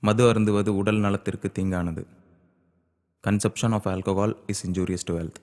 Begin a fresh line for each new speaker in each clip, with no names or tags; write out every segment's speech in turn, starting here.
மது அருந்துவது உடல் நலத்திற்கு தீங்கானது. Consumption of alcohol is injurious to health.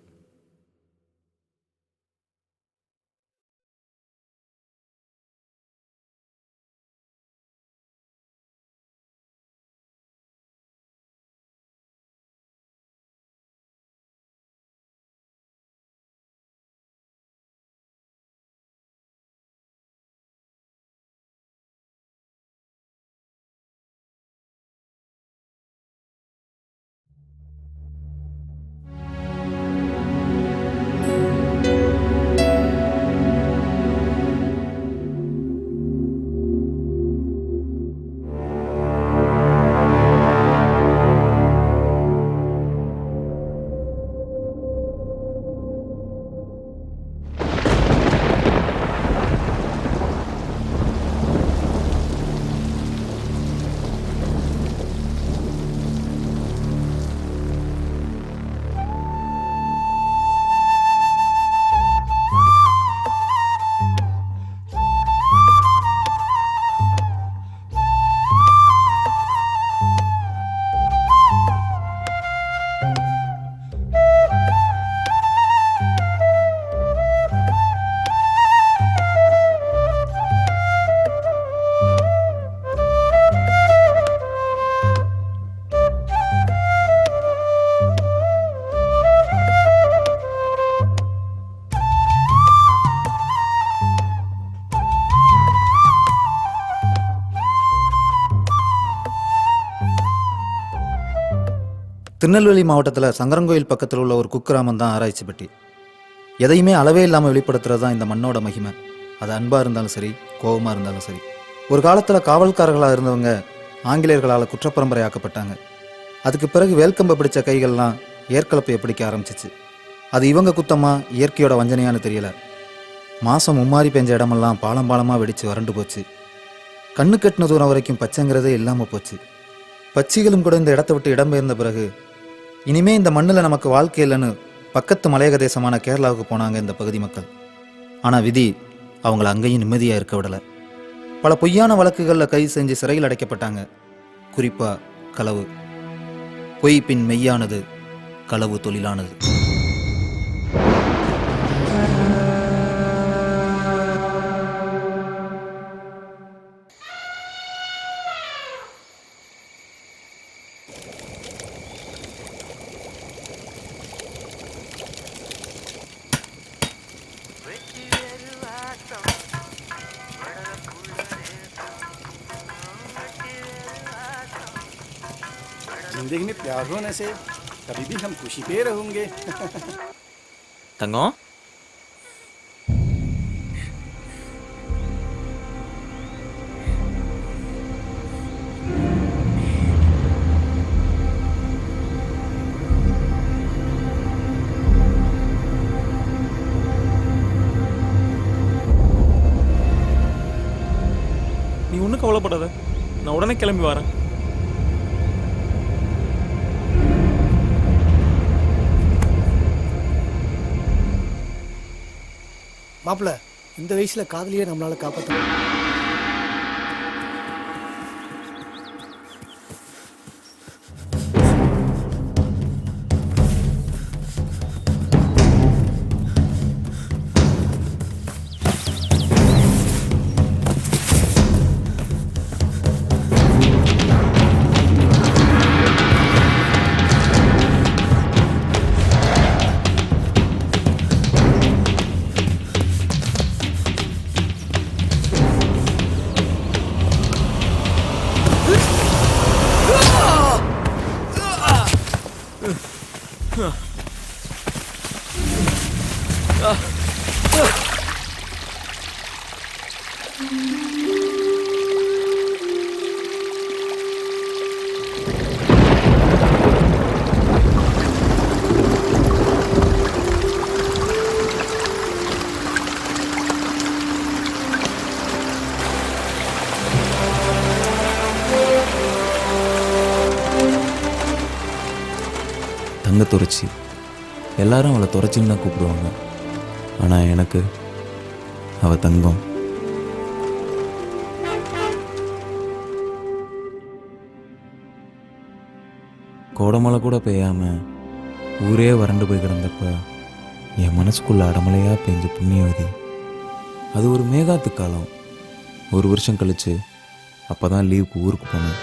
Tirunelveli மாவட்டத்தில் சங்கரங்கோயில் பக்கத்தில் உள்ள ஒரு குக்கிராமம் தான் ஆராய்ச்சிப்பட்டி. எதையுமே அளவே இல்லாமல் வெளிப்படுத்துறது தான் இந்த மண்ணோட மகிமை. அது அன்பாக இருந்தாலும் சரி, கோபமாக இருந்தாலும் சரி. ஒரு காலத்தில் காவல்காரர்களாக இருந்தவங்க ஆங்கிலேயர்களால் குற்றப்பரம்பரையாக்கப்பட்டாங்க. அதுக்கு பிறகு வேல்கம்பை பிடிச்ச கைகள்லாம் ஏற்கலப்பையை பிடிக்க ஆரம்பிச்சிச்சு. அது இவங்க குத்தமா இயற்கையோட வஞ்சனையான்னு தெரியல. மாதம் மும்மாரி பெஞ்ச இடமெல்லாம் பாலம் பாலமாக வெடித்து வறண்டு போச்சு. கண்ணு கட்டின தூரம் வரைக்கும் பச்சைங்கிறதே இல்லாமல் போச்சு. பச்சிகளும் கூட இந்த இடத்த விட்டு இடம்பெயர்ந்த பிறகு இனிமே இந்த மண்ணில் நமக்கு வாழ்க்கை இல்லைன்னு பக்கத்து மலையக தேசமான கேரளாவுக்கு போனாங்க இந்த பகுதி மக்கள். ஆனால் விதி அவங்கள அங்கேயும் நிம்மதியாக இருக்க விடலை. பல பொய்யான வழக்குகளில் கைது செஞ்சு சிறையில் அடைக்கப்பட்டாங்க. குறிப்பாக களவு. பொய் பின் மெய்யானது, களவு தொழிலானது.
जिंदगी में प्यार होने से कभी भी हम खुशी पे रहोगे.
தங்கம்,
நீ ஒன்றும் கவலைப்படாத, நான் உடனே கிளம்பி வரேன்.
மாப்பிள்ள, இந்த வயசுல காதலியே நம்மளால காப்பாற்ற.
தங்க துறைச்சி. எல்லாரும் அவளை துறைச்சின்னு தான் கூப்பிடுவாங்க. ஆனால் எனக்கு அவள் தங்கம். கோடமழை கூட பெய்யாமல் ஊரே வறண்டு போய் கிடந்தப்ப என் மனசுக்குள்ள அடமலையாக பெஞ்ச புண்ணியவதி. அது ஒரு மேகாத்து காலம். ஒரு வருஷம் கழிச்சு அப்போ தான் லீவுக்கு ஊருக்கு போனேன்.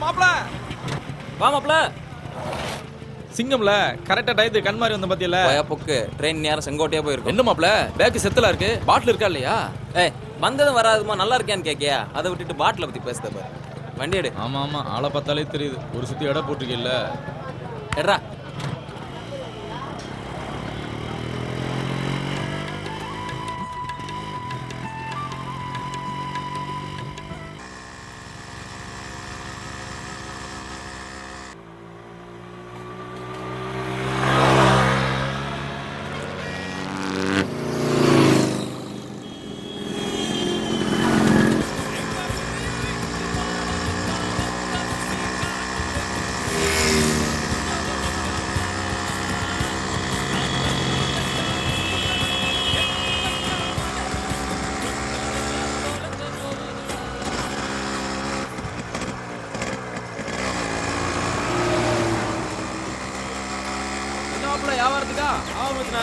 மாப்ள வா மாப்ள. சிங்கம்ல கரெக்டா டயத்துக்கு கண் மாதிரி வந்த பத்தியில
பொக்கு ட்ரெயின் நேரம் செங்கோட்டையா போயிருக்கும்.
என்ன மாப்ள பேக்கு செத்தலா இருக்கு, பாட்டில் இருக்கா இல்லையா?
ஏய் வந்ததும் வராதுமா நல்லா இருக்கேன்னு கேட்கியா? அதை விட்டுட்டு பாட்டிலை பற்றி பேசுத பாரு. வண்டி எடு.
ஆமா ஆமா, ஆளை பார்த்தாலே தெரியுது. ஒரு சுத்தி இடம் போட்டிருக்கீல்ல.
எட்ரா.
வியாபாரத்துக்கா ஆமாச்சுண்ணா.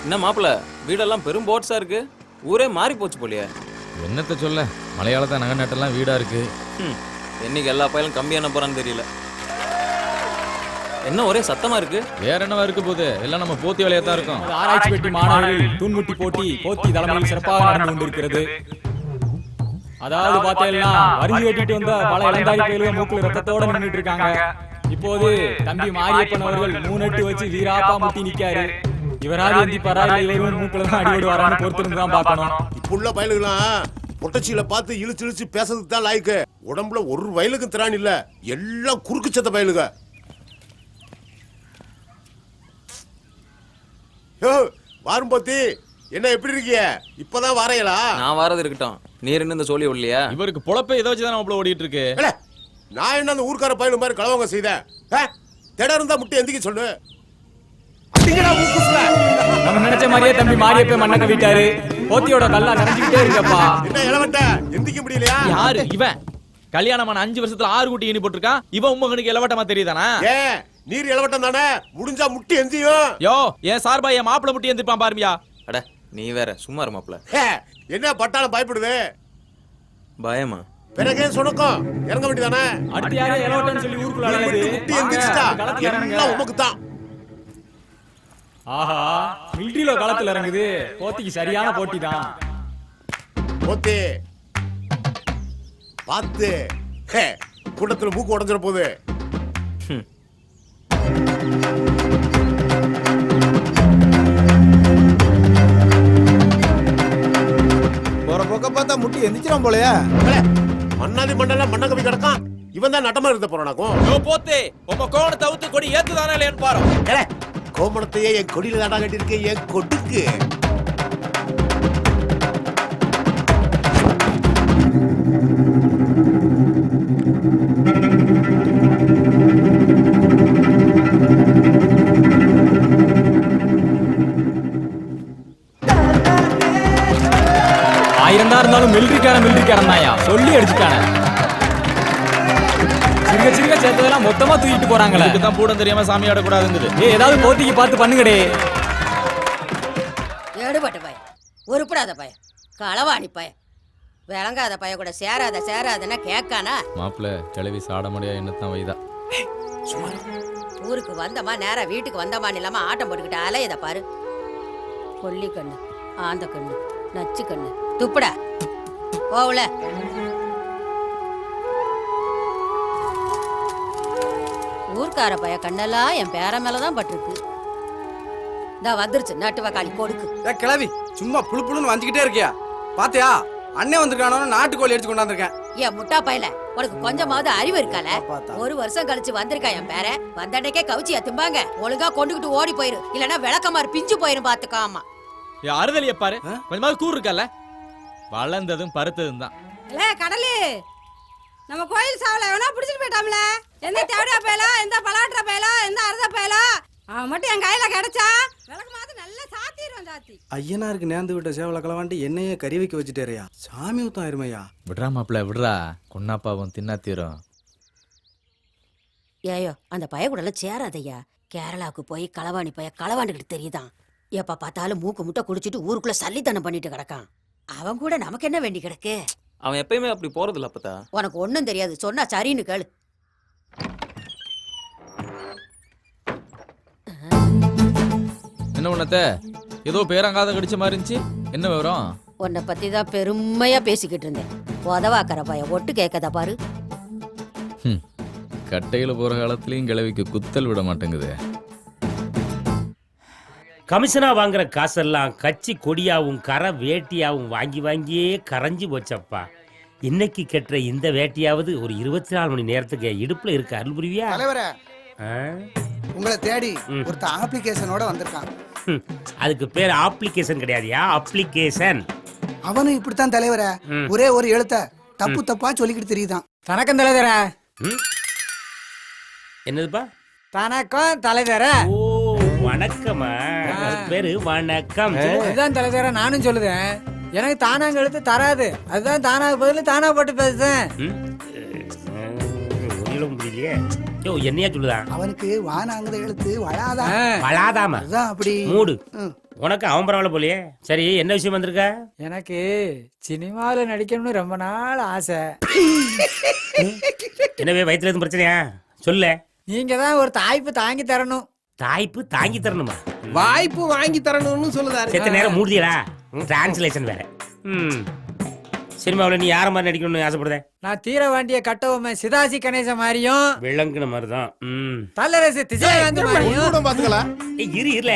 என்ன மாப்பிள்ள வீடெல்லாம் பெரும் போட்ஸா இருக்கு. ஊரே மாறி போச்சு போலியே.
என்னத்த சொல்ல, மலையாளத்தை நகை நட்டெல்லாம் வீடா இருக்கு.
என்னைக்கு எல்லா பயிலும் கம்பி என்ன போறான்னு தெரியல. என்ன ஒரே சத்தமா இருக்கு?
வேற என்னவா இருக்கு போது, எல்லாம் நம்ம போத்தி வேலையா தான் இருக்கும்.
ஆராய்ச்சி பெட்டி மாணவர்கள் தூண்முட்டி போட்டி போத்தி தலைமையில் சிறப்பாக நடந்து கொண்டிருக்கிறது. அதாவது பார்த்தீங்கன்னா வரிஞ்சு வெட்டிட்டு வந்த பல இளந்தாரி பயில்கள் மூக்குல ரத்தத்தோட நின்றுட்டு இருக்காங்க. இப்போது தம்பி மாரியப்பன் அவர்கள் 3 எட்டு வச்சு வீராப்பா முட்டி நிக்காரு. இவராது எந்திப்பாரா இல்ல இவரும் மூக்குல தான் அடிபடு வரான்னு பொறுத்திருந்து தான் பார்க்கணும்.
இப்புள்ள பயலுகளாம் பொட்டச்சியில பார்த்து இழுச்சு இழுச்சு பேசுறதுக்கு தான் லாய்க்கு. உடம்புல ஒரு வயலுக்கு திராணி இல்ல, எல்லாம் குறுக்கு சத்த பயலுக. வாரும் போத்தி, என்ன எப்படி இருக்கீங்க? இப்பதான் வரையலா?
நான் வரது இருக்கட்டும், நீர் என்ன இந்த சொல்லி இல்லையா?
இவருக்கு பொழப்பே இதை வச்சுதான் நம்மள ஓடிட்டு இருக்கு.
நான் என்ன அந்த ஊர்க்கார பயலு மாதிரி கலவங்க செய்தேன்? திட இருந்தா முட்டி எந்திக்க சொல்லு.
நம்ம நினைச்ச மாதிரியே தம்பி மாரியப்பன் மண்ணை கவிட்டாரு. போத்தியோட கல்லா நினைஞ்சுக்கிட்டே இருக்கப்பா.
என்ன இளவட்ட எந்திக்க முடியலையா?
யாரு இவன்? கல்யாணமான 5 வருஷத்துல 6 குட்டி இனி போட்டிருக்கான். இவன் உம்மகனுக்கு இளவட்டமா தெரியுதானா?
நீர் இளவட்டம் தானே, முடிஞ்சா முட்டி எந்தியும்.
யோ என் சார்பா என் மாப்பிள முட்டி எந்திருப்பான் பாருமியா.
அட நீ வேற சும்மா இரு மாப்பிள.
என்ன பட்டாளம் பயப்படுது?
பயமா?
பிறகு சொன்னக்கும் இறங்க வேண்டியதானே?
அடுத்து யாரே இளவட்டன்னு சொல்லி ஊருக்குள்ள அலையுது.
முட்டி எந்திரிச்சிட்டா எல்லாம் உமக்கு தான்.
ஆஹா, மிலிட்டரியில களத்துல இறங்குது. போத்திக்கு சரியான போட்டி தான்.
போத்தி பார்த்து கூட்டத்துல மூக்கு உடஞ்சிட போகுது.
போற போக்க பார்த்தா முட்டி எந்திரிச்சிடும் போலயா?
மண்ணாதி மண்ணெல்லாம் மண்ண கவி கிடக்கான். இவன் தான் நட்டமா இருந்த போறானாக்கும்.
யோ போத்தே, உங்க கோணத்தை அவுத்து கொடி ஏத்துதானே இல்லையான்னு பாரு.
கோமணத்தையே என் கொடியில தாண்டா கட்டிருக்கு, என் கொடுக்கு.
இருந்தாலும் மிலிட்டரிக்காரன் தாயா சொல்லி அடிச்சுட்டானே. சிறுக சிறுக சேர்த்ததெல்லாம் மொத்தமா தூக்கிட்டு போறாங்களே.
இதுக்கு தான் பூடம் தெரியாம சாமி ஆடக்கூடாதுங்குது.
ஏதாவது போத்திக்கு பார்த்து பண்ணுங்கடே.
எடுபட்ட பைய, உருப்படாத பைய, களவாணி பைய, விளங்காத பைய கூட சேராதன்னா கேட்கானா?
மாப்பிள்ள கிளவி சாட முடியா என்னத்தான் வைதா.
ஊருக்கு வந்தமா நேரா வீட்டுக்கு வந்தமான்னு இல்லாம ஆட்டம் போட்டுக்கிட்டு அலையத பாரு. கொல்லி கண்ணு, ஆந்த கண்ணு, நச்சு கண்ணு, துப்புடா போவல. ஊர்க்கார பைய கண்ணெல்லாம் என் பேர மேலதான் பட்டிருக்கு. இந்த வந்துருச்சு நட்டுவ காளி கொடுக்கு.
கிளவி சும்மா புழு புழுன்னு வந்துகிட்டே இருக்கியா? பாத்தியா அண்ணன் வந்திருக்கானோ நாட்டுக்கோழி எடுத்து கொண்டாந்துருக்கேன்.
ஏன் முட்டா பையல, உனக்கு கொஞ்சமாவது அறிவு இருக்கால? ஒரு வருஷம் கழிச்சு வந்திருக்கா என் பேர. வந்தன்னைக்கே கவுச்சியா திம்பாங்க. ஒழுங்கா கொண்டுகிட்டு ஓடி போயிரு, இல்லன்னா விளக்கமாறு பிஞ்சு போயிரும் பாத்துக்காமா.
அறுதலிய பாரு, கொஞ்சமாவது கூறு இருக்கல. வளர்ந்ததும் பருத்ததும் தான்.
இல்ல கடலு, நம்ம கோயில் சாவல எவனா பிடிச்சிட்டு போயிட்டாம்ல. எந்த தேவடியா பயலா, எந்த பலாட்டுற பயலா, எந்த அறுத பயலா, அவன் மட்டும் என் கையில கிடைச்சா விளக்கு மாதிரி நல்லா சாத்திடுவான். சாத்தி
ஐயனாருக்கு நேர்ந்து விட்ட சேவல களவாண்டி என்னையே கறி வைக்க வச்சுட்டேறியா? சாமி ஊத்தம் ஆயிருமையா?
விடுறா மாப்பிள்ள விடுறா, கொன்னாப்பாவும் தின்னா தீரும்.
ஏயோ அந்த பைய கூட எல்லாம் சேராதையா. கேரளாவுக்கு போய் களவாணி பைய களவாண்டுகிட்டு தெரியுதான். எப்ப பார்த்தாலும் மூக்கு முட்டை குடிச்சிட்டு ஊருக்குள்ள சல்லித்தனம் பண்ணிட்டு கிடக்கான். அவன் கூட நமக்கு என்ன வேண்டி கிடக்கு?
அவன் எப்பயுமே அப்படி போறது இல்ல அப்பதா.
உனக்கு ஒண்ணும் தெரியாது, சொன்னா சரின்னு கேளு.
என்ன உன்னத்த ஏதோ பேரங்காத கடிச்ச மாதிரி இருந்துச்சு, என்ன விவரம்?
உன்னை பத்தி தான் பெருமையா பேசிக்கிட்டு இருந்தேன். உதவாக்கற பைய ஒட்டு கேட்கதா பாரு.
கட்டையில போற காலத்துலயும் கிழவிக்கு குத்தல் விட மாட்டேங்குது.
கமிஷனா வாங்குற காசெல்லாம் கட்சி கொடியாவும் கரை வேட்டியாவும் வாங்கி வாங்கியே கரைஞ்சு போச்சப்பா. இன்னைக்கு கெட்டுற இந்த வேட்டியாவது ஒரு 24 மணி நேரத்துக்கு இடுப்புல இருக்க அருள் புரிவியா?
தலைவரே, உங்களை தேடி ஒருத்த அப்ளிகேஷனோட வந்திருக்கான்.
அதுக்கு பேர் அப்ளிகேஷன் கிடையாதுயா, அப்ளிகேஷன்.
அவனும் இப்படித்தான் தலைவரே, ஒரே ஒரு எழுத்த தப்பு தப்பா சொல்லிக்கிட்டு தெரியுதான்.
தனக்கும் தலைவர.
என்னதுப்பா?
தனக்கும் தலைவர.
ஓ வணக்கமா, பேரு வணக்கம்.
இதுதான் தலைவர நானும் சொல்லுதேன். எனக்கு தானாங்க எழுத்து தராது, அதுதான் தானாக பதில் தானா போட்டு பேசுறேன்.
முடியலையே. யோ என்னையா சொல்லுதான்?
அவனுக்கு வானாங்கிற எழுத்து வளாதான்.
வளாதாமா?
அதான் அப்படி
மூடு. உனக்கு அவன் பரவாயில்ல போலியே. சரி என்ன விஷயம் வந்திருக்க?
எனக்கு சினிமாவில் நடிக்கணும்னு ரொம்ப நாள் ஆசை.
என்னவே வயிற்றுல எதுவும் பிரச்சனையா? சொல்ல.
நீங்க தான் ஒரு தாய்ப்பு தாங்கி தரணும்.
தாய்ப்பு தாங்கி தரணுமா?
வாய்ப்பு வாங்கி தரணும்னு சொல்லுதாரு.
செத்த நேரம் மூடியடா, டிரான்ஸ்லேஷன் வேற. சினிமாவில் நீ யார மாதிரி நடிக்கணும்னு ஆசைப்படுத?
நான் தீர வேண்டிய கட்டவுமே சிதாசி கணேச மாதிரியும்,
விளங்குன மாதிரிதான்.
தல்லரசு விஜயகாந்த் மாதிரியும்.
பாத்துக்கலாம்.
இரு இல்ல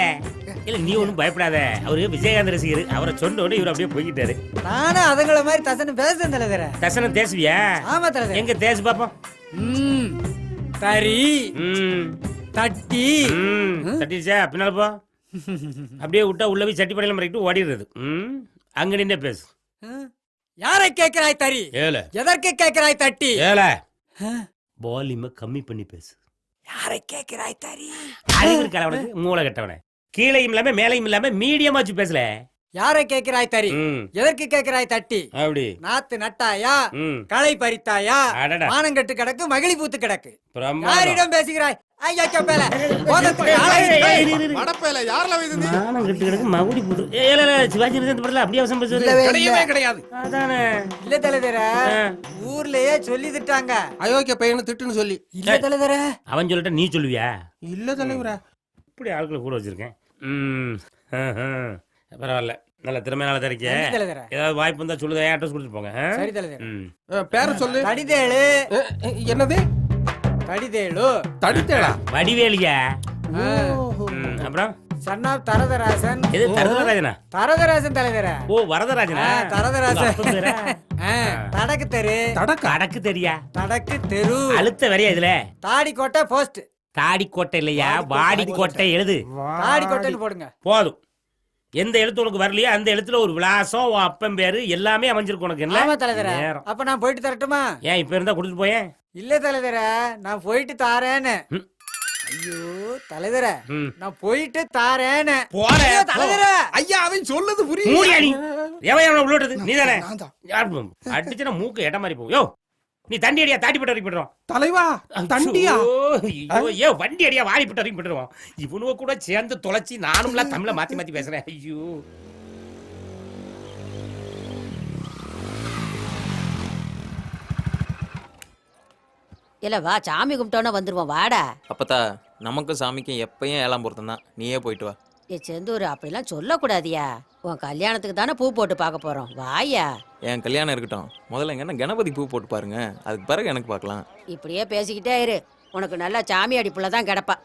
நீ ஒன்னும் பயப்படாத. அவரு விஜயகாந்த் ரசிகர். அவரை சொன்ன உடனே இவர் அப்படியே போய்கிட்டாரு.
நானும் அதுங்கள மாதிரி தசனம் பேசுறேன் தலைவர.
தசனம் தேசுவியா?
ஆமா தலைவர்.
எங்க தேசு பாப்போம்.
தரி தட்டி
தட்டிச்சா பின்னால போ. அப்படியே விட்டா உள்ள போய் சட்டி படையில மறைக்கிட்டு ஓடிடுறது. அங்க நின்று பேசு.
யாரை கேட்கிறாய் தரி?
ஏல.
எதற்கு கேட்கிறாய் தட்டி?
ஏல. வால்யூமை கம்மி பண்ணி பேசு.
யாரை கேட்கிறாய் தரி?
அறிவு இருக்கா உனக்கு? மூளை கட்டவனே. கீழையும் இல்லாம மேலையும் இல்லாம மீடியமா வச்சு பேசல.
யாரை கேட்கிறாய் தரி? எதற்கு கேட்கிறாய் தட்டி?
அப்படி
நாத்து நட்டாயா, களை பறித்தாயா, மானங்கட்டு கிடக்கு, மகிழி பூத்து கிடக்கு. யாரிடம் பேசுகிறாய்? ஊர்லயே சொல்லி திட்டாங்க
அயோக்கிய பையனு திட்டுன்னு சொல்லி.
இல்ல தலைவர.
அவன் சொல்லிட்ட நீ சொல்லுவியா?
இல்ல தலைவர,
இப்படி ஆட்களை கூட வச்சிருக்கேன். பரவாயில்ல, நல்ல திறமையால தான் இருக்கேன். ஏதாவது வாய்ப்பு இருந்தா சொல்லுதா, அட்ரஸ் கொடுத்து போங்க.
சரி தலைவர்.
பேர சொல்லு.
தடிதேளு.
என்னது?
தடிதேளு.
தடிதேளா?
வடிவேலியா? அப்புறம்
சன்னா தரதராசன்.
எது தரதராஜனா?
தரதராசன் தலைவர.
ஓ வரதராஜனா?
தரதராசன். தடக்கு தெரு.
தடக்கு தெரியா?
தடக்கு தெரு.
அழுத்த வரையா இதுல?
தாடி கோட்டை போஸ்ட்.
தாடி கோட்டை இல்லையா, வாடி கோட்டை எழுது.
தாடி கோட்டைன்னு போடுங்க
போதும். எந்த எழுத்து உனக்கு வரலையோ அந்த எழுத்துல ஒரு விலாசம், அப்பன் பேரு எல்லாமே அமைஞ்சிருக்கு உனக்கு.
ஆமா தலைவர. அப்ப நான் போயிட்டு தரட்டுமா?
ஏன் இப்ப இருந்தா கொடுத்துட்டு போயேன்.
இல்ல தலைவர, நான் போயிட்டு தாரேன்னு.
ஐயோ தலைவரே
ம்.
நான் போயிட்டு தாரேன்னு
போறேன்.
ஐயோ, தலைவரே
ஐயா அவன் சொல்லுது
மூடியா நீ எவன் எவனை உள்ளோட்டது நீ தானே
நான் தான்.
அடிச்சுனா மூக்கு இடம் மாதிரி போகும் யோ நீ தண்டி அடியா தாட்டி போட்டு வரைக்கும் போட்டுருவோம்
தலைவா தண்டியா
ஐயோ வண்டி அடியா வாரி போட்டு வரைக்கும் போட்டுருவோம் இவனுவ கூட சேர்ந்து தொலைச்சி நானும்லாம் தமிழை மாத்தி மாத்தி பேசுறேன் ஐயோ
இல்ல வா சாமி கும்பிட்டோன்னு வந்துருவோம் வாடா.
அப்பத்தா நமக்கும் சாமிக்கும் எப்பயும் ஏழாம் பொருத்தம் தான், நீயே போயிட்டு வா.
ஏ செந்தூர் அப்படிலாம் சொல்லக்கூடாதியா. உன் கல்யாணத்துக்கு தானே பூ போட்டு பார்க்க போறோம். வாயா.
என் கல்யாணம் இருக்கட்டும், முதல்ல எங்கன்னா கணபதி பூ போட்டு பாருங்க, அதுக்கு பிறகு எனக்கு பார்க்கலாம்.
இப்படியே பேசிக்கிட்டே இரு, உனக்கு நல்லா சாமி அடிப்புல தான் கிடப்பா.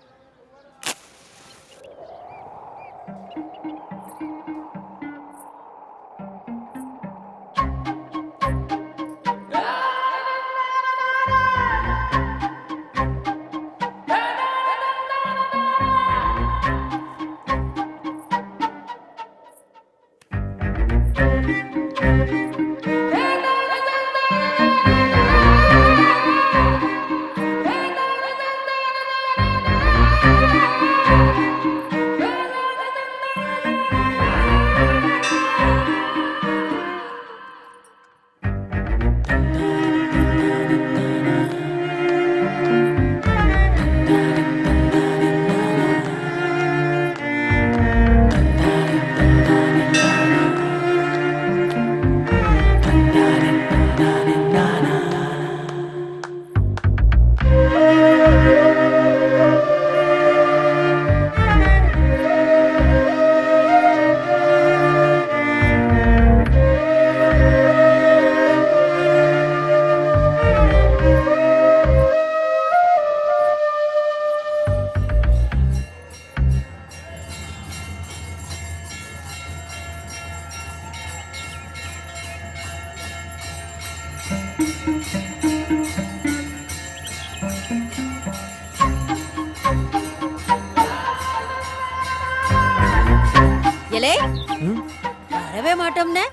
வரவே மாட்டோம்னே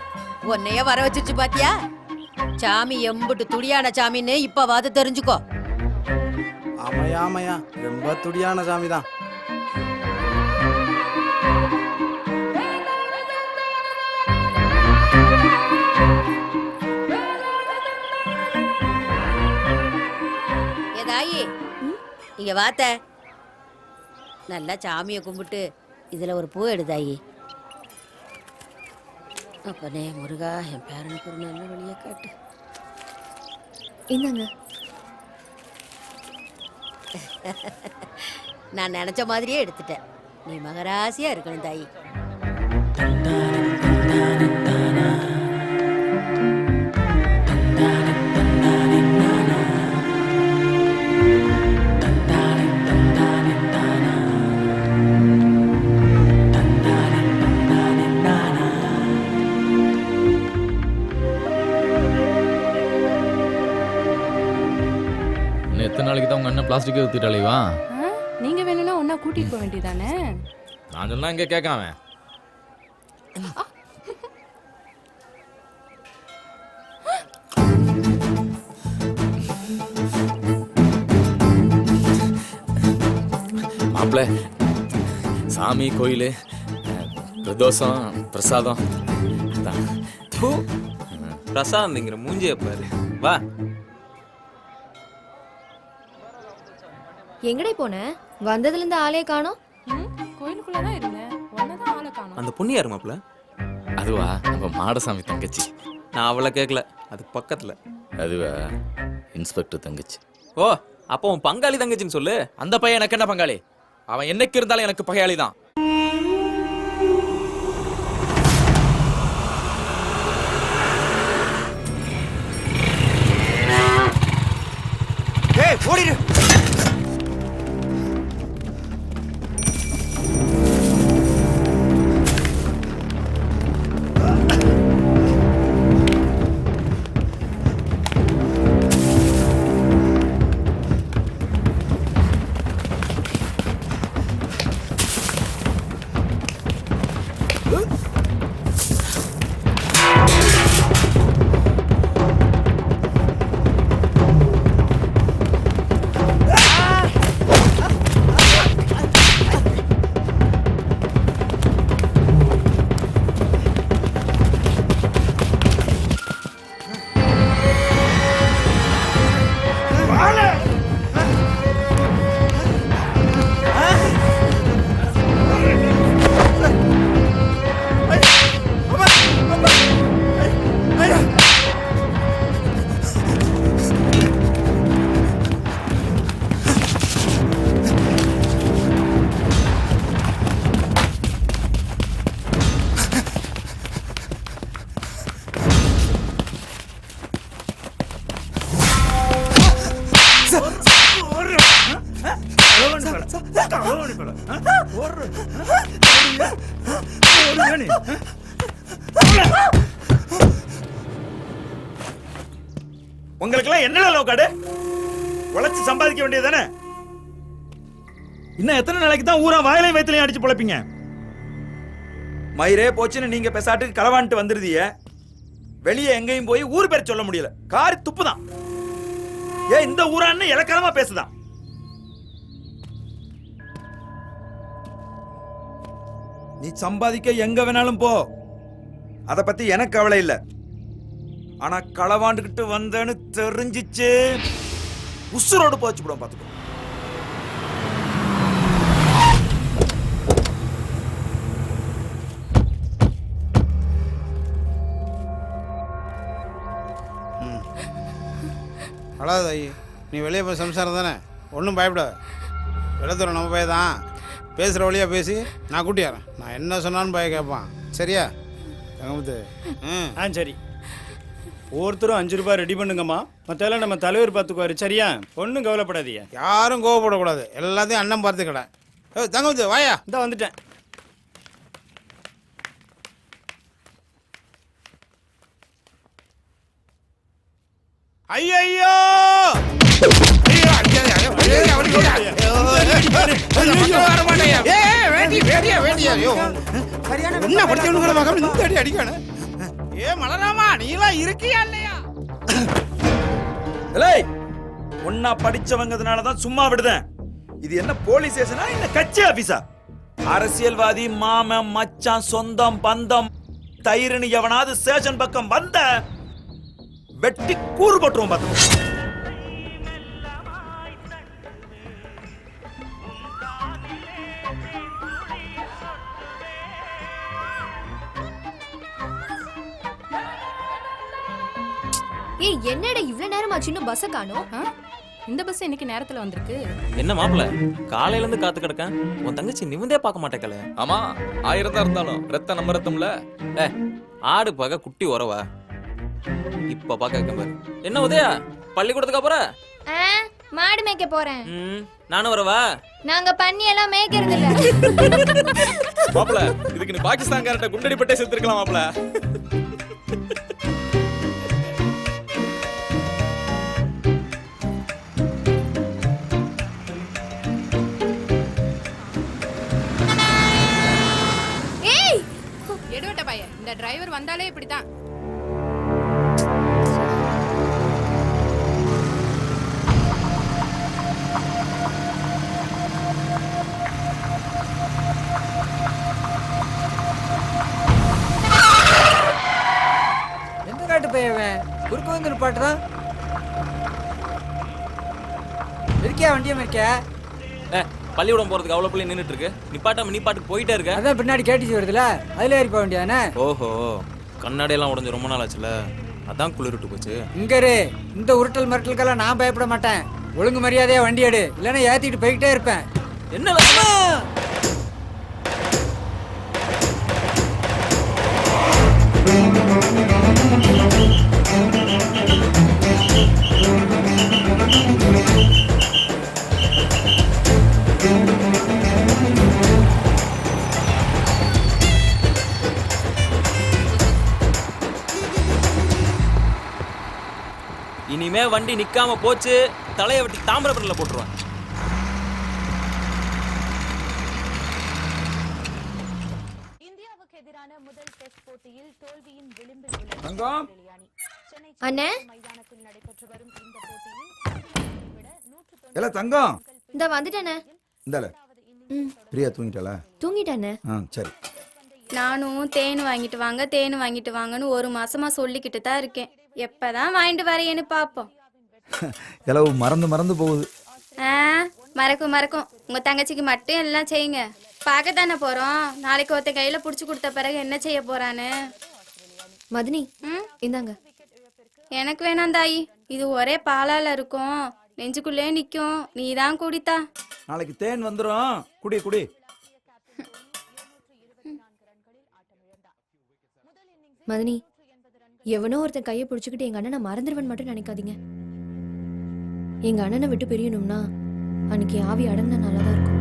உன்னைய வர வச்சிருச்சு பாத்தியா. சாமி எம்புட்டு துடியான சாமின்னு இப்பவாது தெரிஞ்சுக்கோ.
ஆமையா ஆமையா ரொம்ப துடியான சாமி தான்.
ஏதாயி இங்க வாத்த. நல்லா சாமியை கும்பிட்டு இதுல ஒரு பூ எடுதாயி. அப்பனே முருகா, என் பேரனுக்கு ஒரு நல்ல வழியை காட்டு.
என்னங்க
நான் நினைச்ச மாதிரியே எடுத்துட்டேன். நீ மகராசியா இருக்கணும் தாயி.
எத்தனை நாளைக்கு தான் உங்க அண்ணன் பிளாஸ்டிக்கே ஊத்திட்டாலேவா?
நீங்க வேணும்னா ஒன்னா கூட்டிட்டு போக வேண்டியதானே.
நான் சொன்னா இங்க கேட்காம மாப்பிள்ள சாமி கோயில் பிரதோஷம் பிரசாதம்
பிரசாந்திங்கிற மூஞ்சிய பாரு. வா.
எங்கடே போன? வந்ததுல இருந்து ஆளே காணோம்.
கோயிலுக்குள்ளதான் இருந்தேன், ஒன்னதான் ஆளை காணோம்.
அந்த பொண்ணு யாரு மாப்பிள்ள?
அதுவா நம்ம மாடசாமி தங்கச்சி.
நான் அவளை கேட்கல, அது பக்கத்துல.
அதுவா இன்ஸ்பெக்டர் தங்கச்சி.
ஓ, அப்போ உன் பங்காளி தங்கச்சின்னு சொல்லு.
அந்த பையன் எனக்கு என்ன பங்காளி? அவன் என்னைக்கு இருந்தாலும் எனக்கு பகையாளி தான். ஓடிடு. உங்களுக்கெல்லாம் என்னடா லோக்காடு? உழைச்சு சம்பாதிக்க வேண்டியதானே? இன்னும் எத்தனை நாளைக்கு தான் ஊரா வாயிலையும் வயிற்றுலையும் அடிச்சு பொழைப்பீங்க? மயிரே போச்சுன்னு நீங்க பெசாட்டுக்கு களவான்ட்டு வந்துருதிய. வெளியே எங்கேயும் போய் ஊர் பேர் சொல்ல முடியல. காரி துப்புதான். ஏன் இந்த ஊரான்னு இலக்கணமா பேசுதான். நீ சம்பாதிக்க எங்க வேணாலும் போ, அத பத்தி எனக்கு கவலை இல்ல. ஆனா களவாண்டுகிட்டு வந்தேன்னு தெரிஞ்சிச்சு உசுரோடு போச்சு விடும் பாத்துக்கோ.
அழாத ஐயே, நீ வெளியே போய் சம்சாரம் தானே, ஒன்றும் பயப்படாத. எழுதுறோம் நம்ம பையன் தான். பேசுகிற வழியாக பேசி நான் கூட்டியாரேன். நான் என்ன சொன்னாலும் பையன் கேட்பான். சரியா தங்கமுத்து?
சரி. ஒவ்வொருத்தரும் 5 ரூபாய் ரெடி பண்ணுங்கம்மா. மற்றெல்லாம் நம்ம தலைவர் பார்த்துக்குவாரு. சரியா? ஒன்றும் கவலைப்படாதீங்க.
யாரும் கோவப்படக்கூடாது. எல்லாத்தையும் அண்ணன் பார்த்துக்கடா. தங்கமுத்து வாயா.
இந்த வந்துட்டேன்.
ஐயோ மலராமா, நீலாம் இருக்கியா இல்லையா?
ஒன்னா படிச்சவங்கனாலதான் சும்மா விடுதேன். இது என்ன போலீஸ் ஸ்டேஷனா இல்ல கட்சி ஆபீஸா? அரசியல்வாதி மாமன் மச்சான் சொந்தம் பந்தம் தயிர்னு எவனாவது ஸ்டேஷன் பக்கம் வந்த வெட்டி கூறு போட்டுருவோம் பார்த்து.
ஏய், என்னடா இவ்வளவு நேரமா சின்ன பஸ் காணோம்? இந்த பஸ் இன்னைக்கு நேரத்துல வந்திருக்கு.
என்ன மாப்பிள, காலையில இருந்து காத்து கிடக்கேன். உன் தங்கச்சி நிமிந்தே பார்க்க மாட்டேக்கல. ஆமா, 1000 தான் இருந்தாலும் ரத்த நம்ம ரத்தம்ல. ஆடு பார்க்க குட்டி உறவா இப்ப பாக்க பாரு. என்ன உதயா, பள்ளிக்கூடத்துக்கு அப்புறம்
மாடு மேய்க்க போறேன்.
நானும் வரவா?
நாங்க பண்ணி எல்லாம் மேய்க்கிறது இல்ல.
மாப்பிள, இதுக்கு நீ பாகிஸ்தான்காரட்ட குண்டடி பட்டே செத்துருக்கலாம் மாப்பிள.
ஏய், எடுவட்ட பையன், இந்த டிரைவர் வந்தாலே இப்படிதான்.
குறுக்கு வந்து நிப்பாட்டுறான். இருக்கியா வண்டியம் இருக்கியா?
பள்ளிக்கூடம் போறதுக்கு அவ்வளவு பிள்ளை நின்னுட்டு இருக்கு. நிப்பாட்டாம நீ பாட்டுக்கு போயிட்டே இருக்க.
அதான் பின்னாடி கேட்டுச்சு வருதுல, அதுல ஏறி போக வேண்டியதானே?
ஓஹோ, கண்ணாடி எல்லாம் உடஞ்சு ரொம்ப நாள் ஆச்சுல, அதான் குளிர்ட்டு போச்சு.
இங்க இரு, இந்த உருட்டல் மிரட்டலுக்கெல்லாம் நான் பயப்பட மாட்டேன். ஒழுங்கு மரியாதையா வண்டி எடு, இல்லைன்னா ஏத்திட்டு போய்கிட்டே இருப்பேன்.
என்ன இனிமே வண்டி நிக்காம போச்சு, தலையை வெட்டி தாமிரபரணில போட்டுருவான்.
இந்தியாவுக்கு எதிரான முதல் டெஸ்ட் போட்டியில் தோல்வியின் விளிம்பில் உள்ள
தங்கம்
அண்ணே, மைதானத்தில் நடைபெற்று வரும் இந்த போட்டியில்
எல தங்கம்
இந்த வந்துட்டேனே.
இந்தால பிரியா தூங்கிட்டாளா?
தூங்கிட்டானே.
சரி.
நானும் தேன் வாங்கிட்டு வாங்க, தேன் வாங்கிட்டு வாங்கன்னு 1 மாசமா சொல்லிக்கிட்டு தான் இருக்கேன். எப்பதான் வாங்கிட்டு வரையேன்னு பாப்போம்.
எலவு மறந்து மறந்து போகுது.
மறக்கும். உங்க தங்கச்சிக்கு மட்டும் எல்லாம் செய்யுங்க. பார்க்கத்தானே போறோம். நாளைக்கு ஒருத்த கையில புடிச்சு கொடுத்த பிறகு என்ன செய்ய போறான்னு. மதினி, இந்தாங்க. எனக்கு வேணாம் தாயி, இது ஒரே பாலால இருக்கும், நெஞ்சுக்குள்ளே நிக்கும். நீ தான் குடித்தா.
நாளைக்கு தேன் வந்துரும், குடி குடி.
மதினி, எவனோ ஒருத்தன் கையை பிடிச்சுக்கிட்டு எங்க அண்ணனை மறந்துடுவன் மட்டும் நினைக்காதீங்க. எங்க அண்ணனை விட்டு பிரியணும்னா அன்னைக்கு ஆவி அடங்கினா நல்லாதான் இருக்கும்.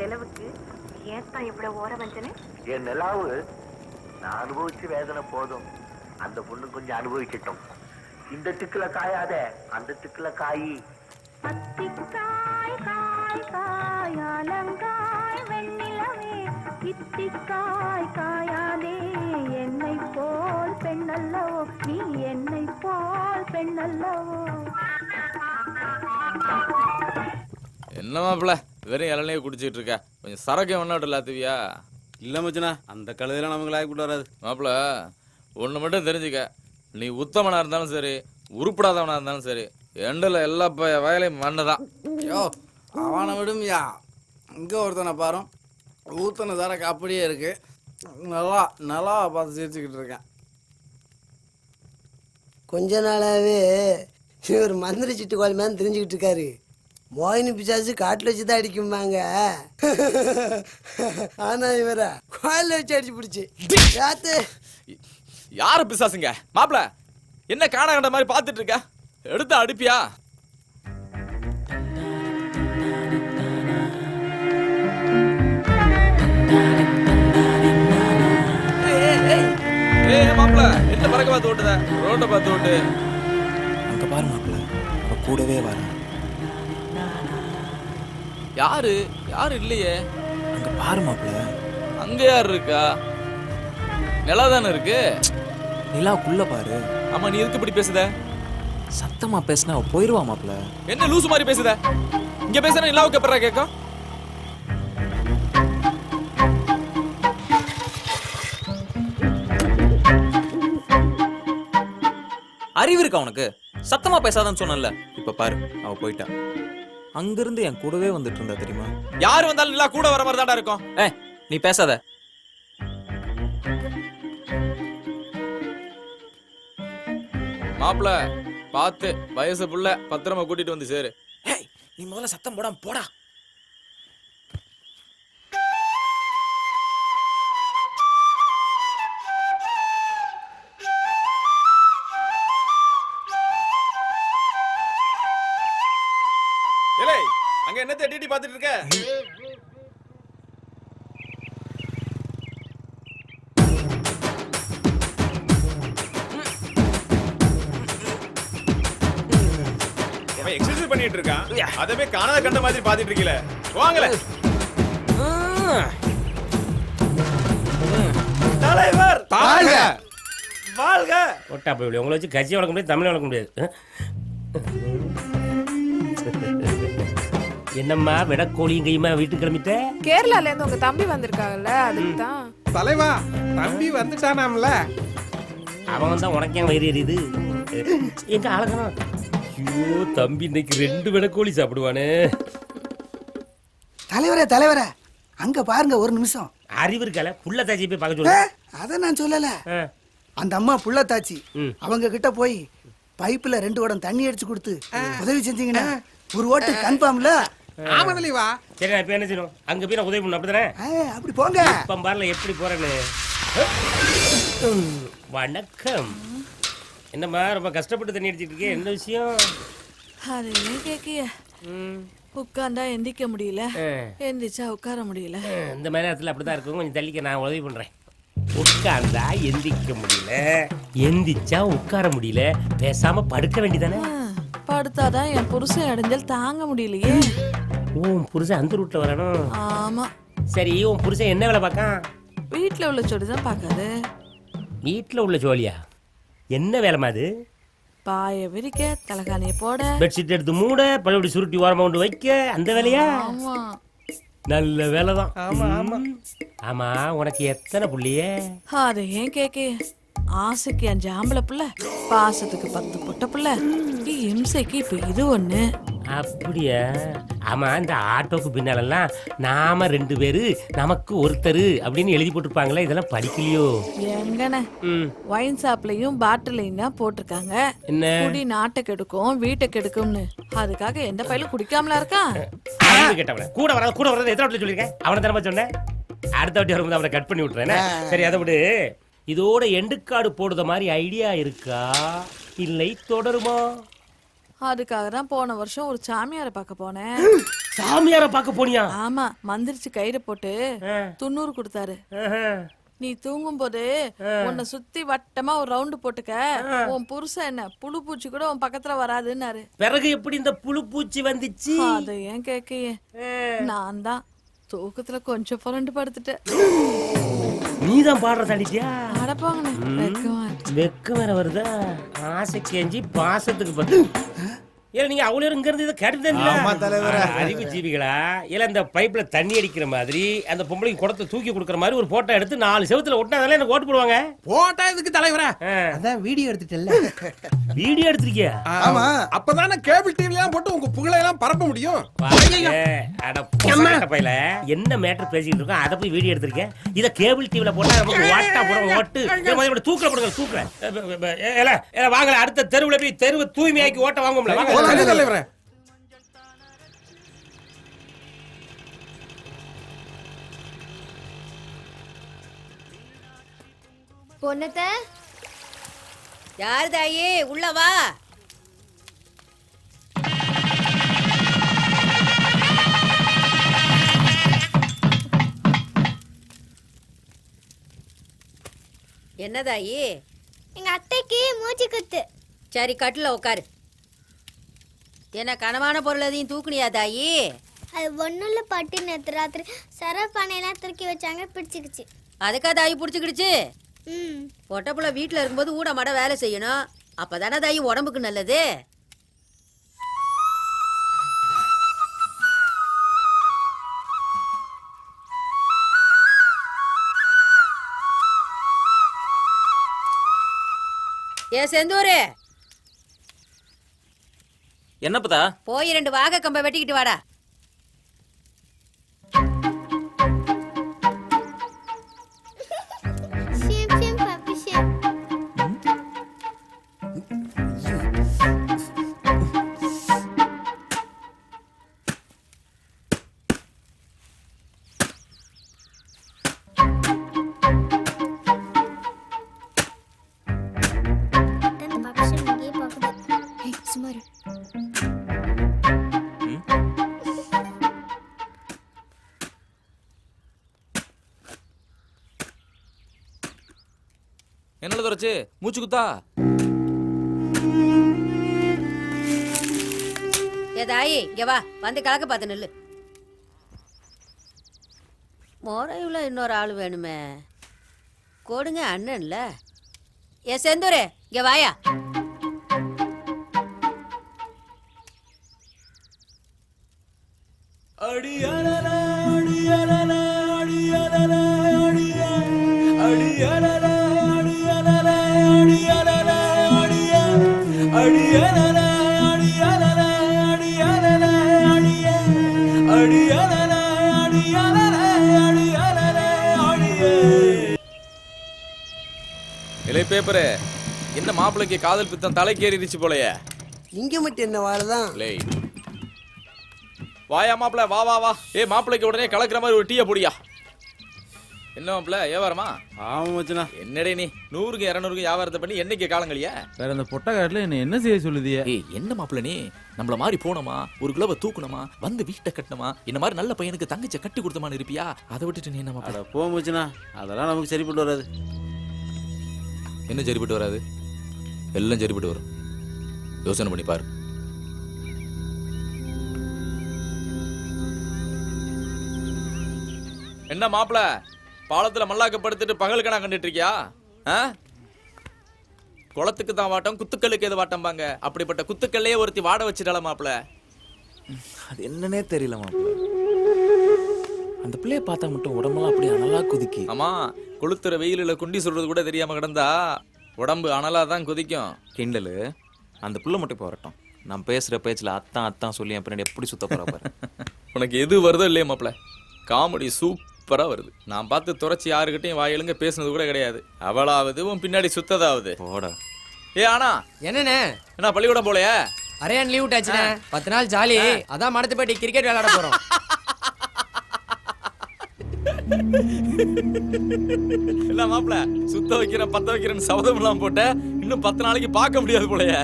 நிலவுக்கு ஏன் தான் இவ்வளவு ஓர வஞ்சனை?
என் நிலாவு நான் அனுபவிச்சு வேதனை போதும், அந்த பொண்ணு கொஞ்சம் அனுபவிச்சிட்டோம். இந்த திக்குல காயாத அந்த திக்குல காயி.
அத்திக்காய் காய் காயாலங்காய் வெண்ணிலவே, இத்திக்காய் காயாதே என்னை போல் பெண்ணல்லவோ, நீ என்னை போல் பெண்ணல்லவோ.
என்ன மாப்பிள்ள வெறும் இளநிலையை குடிச்சிட்டு இருக்க, கொஞ்சம் சரக்கு வேணாட்டு இல்லாத்துவியா?
இல்லை மச்சனா, அந்த கழுதையெல்லாம் நமக்கு லாய்க்கு கூட்டு வராது.
மாப்பிள்ள ஒன்று மட்டும் தெரிஞ்சுக்க, நீ உத்தமனா இருந்தாலும் சரி உருப்படாதவனா இருந்தாலும் சரி எண்டில் எல்லா வயலையும் மண்ணுதான்.
யோ அவனை விடுமையா, இங்கே ஒருத்தனை பாரு, ஊத்தனை சரக்கு அப்படியே இருக்கு, நல்லா பார்த்து சிரிச்சுக்கிட்டு இருக்கேன்.
கொஞ்ச நாளாவே இவர் மந்திரி சிட்டுக்கோள் மேலே தெரிஞ்சுக்கிட்டு இருக்காரு. மோகினி பிசாசு காட்டில் வச்சு தான் அடிக்கும்பாங்க, ஆனா இவரை கோயிலில் வச்சு அடிச்சு பிடிச்சி
யாரு பிசாசுங்க? மாப்பிள்ள என்ன காண கண்ட மாதிரி பார்த்துட்டு இருக்க, எடுத்து அடிப்பியா? மாப்பிள்ள என்ன பறக்க பார்த்து ஓட்டுத, ரோட்டை பார்த்து ஓட்டு.
அங்க பாரு மாப்பிள்ள, அவ கூடவே வர.
யாரு யாரு இல்லையே,
அங்க பாரு மாப்பிள்ள.
அங்க யாரு இருக்கா? நிலா தானே இருக்கு.
நிலாக்குள்ள பாரு.
ஆமா, நீ எதுக்கு இப்படி பேசுத?
சத்தமா பேசினா அவ போயிருவா மாப்பிள்ள.
என்ன லூசு மாதிரி பேசுத? இங்க பேசுனா நிலாவுக்கு எப்பறா கேட்கும்?
அறிவு இருக்கா உனக்கு? சத்தமா பேசாதான்னு சொன்னல. இப்ப பாரு, அவ போயிட்டா. அங்கிருந்து என் கூடவே வந்துட்டு இருந்தா தெரியுமா?
யாரு வந்தாலும் நிலா கூட வர மாதிரி தான்டா இருக்கும்.
நீ பேசாத.
மாப்பிள்ள பார்த்து வயசு புள்ள பத்திரமா கூட்டிட்டு வந்து சேரு.
நீ முதல்ல சத்தம் போடாம போடா.
ஏலே, அங்க என்ன தேடி பார்த்துட்டு இருக்க? எக்ஸர்சைஸ் பண்ணிட்டு இருக்கான், அதவே காணாத கண்ட மாதிரி பாத்துட்டு இருக்கீல. வாங்கல
தலைவர்
வாழ்க
வாழ்க.
ஒட்டா போய் உங்களை வச்சு கட்சி வளர்க்க முடியாது, தமிழ் வளர்க்க முடியாது. என்னம்மா விடக்கோழிங்கையுமா வீட்டுக்கு கிளம்பிட்ட?
கேரளால இருந்து உங்க தம்பி வந்திருக்காங்கல்ல, அதுக்கு தான்.
தலைவா, தம்பி வந்துட்டானாம்ல.
அவன் தான் உனக்கே வயிறு எரியுது. எங்க ஆளுங்கண்ணா? ஐயோ தம்பி இன்னைக்கு 2 விடக்கோழி சாப்பிடுவானே.
தலைவரே அங்க பாருங்க ஒரு நிமிஷம்.
அறிவு இருக்கால, புள்ள தாச்சி போய் பார்க்க சொல்ல.
அத நான் சொல்லல, அந்த அம்மா புள்ள தாச்சி அவங்க கிட்ட போய் பைப்புல 2 குடம் தண்ணி அடிச்சு கொடுத்து உதவி செஞ்சீங்கன்னா ஒரு ஓட்டு கன்ஃபார்ம்ல.
ஆமா தலைவா.
சரி நான் இப்ப என்ன செய்யணும்? அங்க போய் நான் உதவி பண்ணணும், அப்படிதானே?
அப்படி போங்க.
இப்ப பாருல எப்படி போறேன்னு. வணக்கம். என்னம்மா ரொம்ப கஷ்டப்பட்டு தண்ணி அடிச்சிட்டு இருக்கே, என்ன விஷயம்?
அது ஏன் கேக்கிய? உட்கார்ந்தா எந்திக்க முடியல, எந்திரிச்சா உட்கார முடியல.
இந்த மாதிரி நேரத்தில் அப்படிதான் இருக்கும். கொஞ்சம் தள்ளிக்க, நான் உதவி பண்றேன். உட்கார்ந்தா எந்திக்க முடியல, எந்திரிச்சா உட்கார முடியல, பேசாம படுக்க வேண்டியதானே?
படுத்தாதான் என் புருஷன் இடைஞ்சல் தாங்க முடியலையே.
உன் புருஷன் அந்த ரூட்ல வரணும்.
ஆமா.
சரி, உன் புருஷன் என்ன வேலை பார்க்கான்?
வீட்டுல உள்ள சொடிதான் பாக்காது.
வீட்டுல உள்ள ஜோலியா? என்ன வேலைமா அது?
பாய விரிக்க, தலகாணிய போட,
பெட்ஷீட் எடுத்து மூட, பழையபடி சுருட்டி ஓரமா கொண்டு வைக்க, அந்த வேலையா?
ஆமா.
நல்ல வேலைதான். ஆமா, உனக்கு எத்தனை புள்ளியே?
அதை ஏன் கேக்கே? ஆசைக்கு 5 ஆம்பளை புள்ள, பாசத்துக்கு 10 பொட்ட புள்ள, இம்சைக்கு இப்ப இது ஒண்ணு.
அப்படியா? ஆமா, இந்த ஆட்டோக்கு பின்னாலெல்லாம் நாம 2 பேரு நமக்கு ஒருத்தர் அப்படின்னு எழுதி போட்டிருப்பாங்களே, இதெல்லாம் படிக்கலையோ?
எங்கன ஒயின் ஷாப்லயும் பாட்டிலையும் தான் போட்டிருக்காங்க.
என்ன
குடி நாட்டை கெடுக்கும், வீட்டை கெடுக்கும்னு. அதுக்காக எந்த பையலும் குடிக்காமலா இருக்கான்?
கேட்டவன கூட வராது எத்தனை வாட்டி சொல்லியிருக்கேன்? அவனை தரமா சொன்னேன். அடுத்த வாட்டி வரும்போது அவனை கட் பண்ணி விட்டுறேன். சரி, அதை விடு. இதோட எண்டுக்காடு போடுற மாதிரி ஐடியா இருக்கா, இல்லை தொடருமா?
அதுக்காக தான் போன வருஷம் ஒரு சாமியாரை பார்க்க போனேன்.
சாமியார பார்க்க போனியா?
ஆமா மந்திரிச்சு கயிறு போட்டு 90 கொடுத்தாரு. நீ தூங்கும் போது உன்னை சுத்தி வட்டமா ஒரு ரவுண்டு போட்டுக்க, உன் புருஷன் என்ன புழு பூச்சி கூட உன் பக்கத்துல வராதுன்னாரு.
பிறகு எப்படி இந்த புழு பூச்சி வந்துச்சு?
அதை ஏன் கேக்கையே, நான் தான் தூக்கத்துல கொஞ்சம் புரண்டு படுத்துட்டேன்.
நீதான் பாடுற தண்டிட்டியா?
அடப்பாங்கண்ணே, வெக்கமா இருக்கு.
வெக்கம் வேற வருதா? ஆசை கேஞ்சி பாசத்துக்கு பத்து. ஏன் நீங்க அவ்வளோ இங்க இருந்து இதை கேட்டுதான் அறிவு ஜீவிகளா? இல்ல இந்த பைப்ல தண்ணி அடிக்கிற மாதிரி அந்த பொம்பளைக்கு குடத்தை தூக்கி கொடுக்குற மாதிரி ஒரு போட்டோ எடுத்து 4 செவத்துல ஒட்டினாதானே எனக்கு ஓட்டு போடுவாங்க.
போட்டா இதுக்கு தலைவரா? அதான் வீடியோ எடுத்துட்டல.
வீடியோ எடுத்திருக்கியா?
ஆமா, அப்பதானே கேபிள் டிவிலாம் போட்டு உங்க புகழை எல்லாம் பரப்ப முடியும்.
பையில என்ன மேட்டர் பேசிட்டு இருக்கோம் அதை போய் வீடியோ எடுத்திருக்கேன். இத கேபிள் டிவில போட்டா நமக்கு வாட்டா போடுவோம். ஓட்டு தூக்கல போடுங்க, தூக்கல. வாங்கல, அடுத்த தெருவுல போய் தெருவை தூய்மையாக்கி ஓட்ட வாங்கும்ல.
பொண்ணத்த
யாரு தாயே, உள்ள வா. என்ன தாயி?
எங்க அத்தைக்கு மூச்சு குத்து.
சரி, கட்டில உட்காரு. என்ன கனவான பொருள் எதையும் தூக்குனியா தாயி?
அது ஒண்ணுல பட்டு நேத்து ராத்திரி சரப்பானையெல்லாம் தூக்கி வச்சாங்க, பிடிச்சிக்கிச்சு.
அதுக்கா தாயி பிடிச்சிக்கிடுச்சு? பொட்டப்புள்ள வீட்டுல இருக்கும்போது ஊட மாட வேலை செய்யணும், அப்பதானே தாயி உடம்புக்கு நல்லது. ஏ செந்தூரு,
என்னப்பதா?
போய் 2 வாகை கம்பை வெட்டிக்கிட்டு வாடா.
என்னல துரைச்சு மூச்சு குத்தா?
ஏ தாயி, இங்க வா, வந்து கலக்க பார்த்து நில்லு. முறையுள்ள இன்னொரு ஆள் வேணுமே, கொடுங்க அண்ணன்ல. ஏ செந்தூரே, இங்க வாயா.
இலை பேப்பரு, என்ன மாப்பிள்ளைக்கு காதல் பித்தம் தலைக்கேறிடுச்சு போலயே.
இங்க மட்டும் என்ன வாழதான்?
வாயா மாப்பிள்ள, வா வா வா. மாப்பிள்ளைக்கு உடனே கலக்கிற மாதிரி ஒரு டீயை பொடியா. என்ன மாப்பிள்ள, வியாபாரமா?
ஆமா மச்சனா.
என்னடே நீ 100க்கு 200க்கு வியாபாரத்தை பண்ணி என்னைக்கு காலங்களையா?
வேற அந்த பொட்டக்காட்டுல என்ன செய்ய சொல்லுதியா?
என்ன மாப்பிள்ள நீ நம்மள மாதிரி போனோமா, ஒரு கிலோவை தூக்கணுமா, வந்து வீட்டை கட்டணுமா, இந்த மாதிரி நல்ல பையனுக்கு தங்கச்ச கட்டி கொடுத்தமான்னு இருப்பியா? அதை விட்டுட்டு நீ என்ன மாப்பிள்ள?
போ மச்சனா, அதெல்லாம் நமக்கு சரிப்பட்டு வராது.
என்ன சரிப்பட்டு வராது? எல்லாம் சரிப்பட்டு வரும். யோசனை பண்ணி பாரு.
என்ன மாப்பிள்ள, பாலத்துல மல்லாக்கப்படுத்திட்டு பகல் கணா கண்டுட்டு இருக்கியா? குளத்துக்கு தான் வாட்டம், குத்துக்களுக்கு எது வாட்டம்பாங்க. அப்படிப்பட்ட குத்துக்கள்லயே ஒருத்தி வாட வச்சிட்டால மாப்பிள்ள.
அது என்னன்னே தெரியல மாப்பிள்ள. அந்த பிள்ளைய பார்த்தா மட்டும் உடம்பெல்லாம் அப்படியே அனலா குதிக்கி.
ஆமா, கொளுத்துற வெயிலில குண்டி சொல்றது கூட தெரியாம கிடந்தா உடம்பு அனலா தான் குதிக்கும்.
கிண்டலு, அந்த புள்ள மட்டும் இப்போ வரட்டும். நான் பேசுற பேச்சுல அத்தான் அத்தான் சொல்லி என் பின்னாடி எப்படி சுத்த போற பாரு.
உனக்கு எது வருதோ இல்லையே மாப்பிள்ள, காமெடி சூப்பரா வருது. நான் பார்த்து துறைச்சி யாருக்கிட்டையும் வாயிலுங்க பேசுனது கூட கிடையாது. அவளாவது உன் பின்னாடி சுத்ததாவது.
போட.
ஆனா
என்னண்ணே,
என்ன பள்ளிக்கூடம் போலையா?
அரையான் லீவ் விட்டாச்சுண்ணே, 10 நாள் ஜாலி. அதான் மடத்து போயிட்டு கிரிக்கெட் விளையாட போறோம்.
இல்ல மாப்பிள்ள, சுத்த வைக்கிறேன் பத்த வைக்கிறேன்னு சபதம் எல்லாம் போட்ட, இன்னும் 10 நாளைக்கு பார்க்க முடியாது போலையா?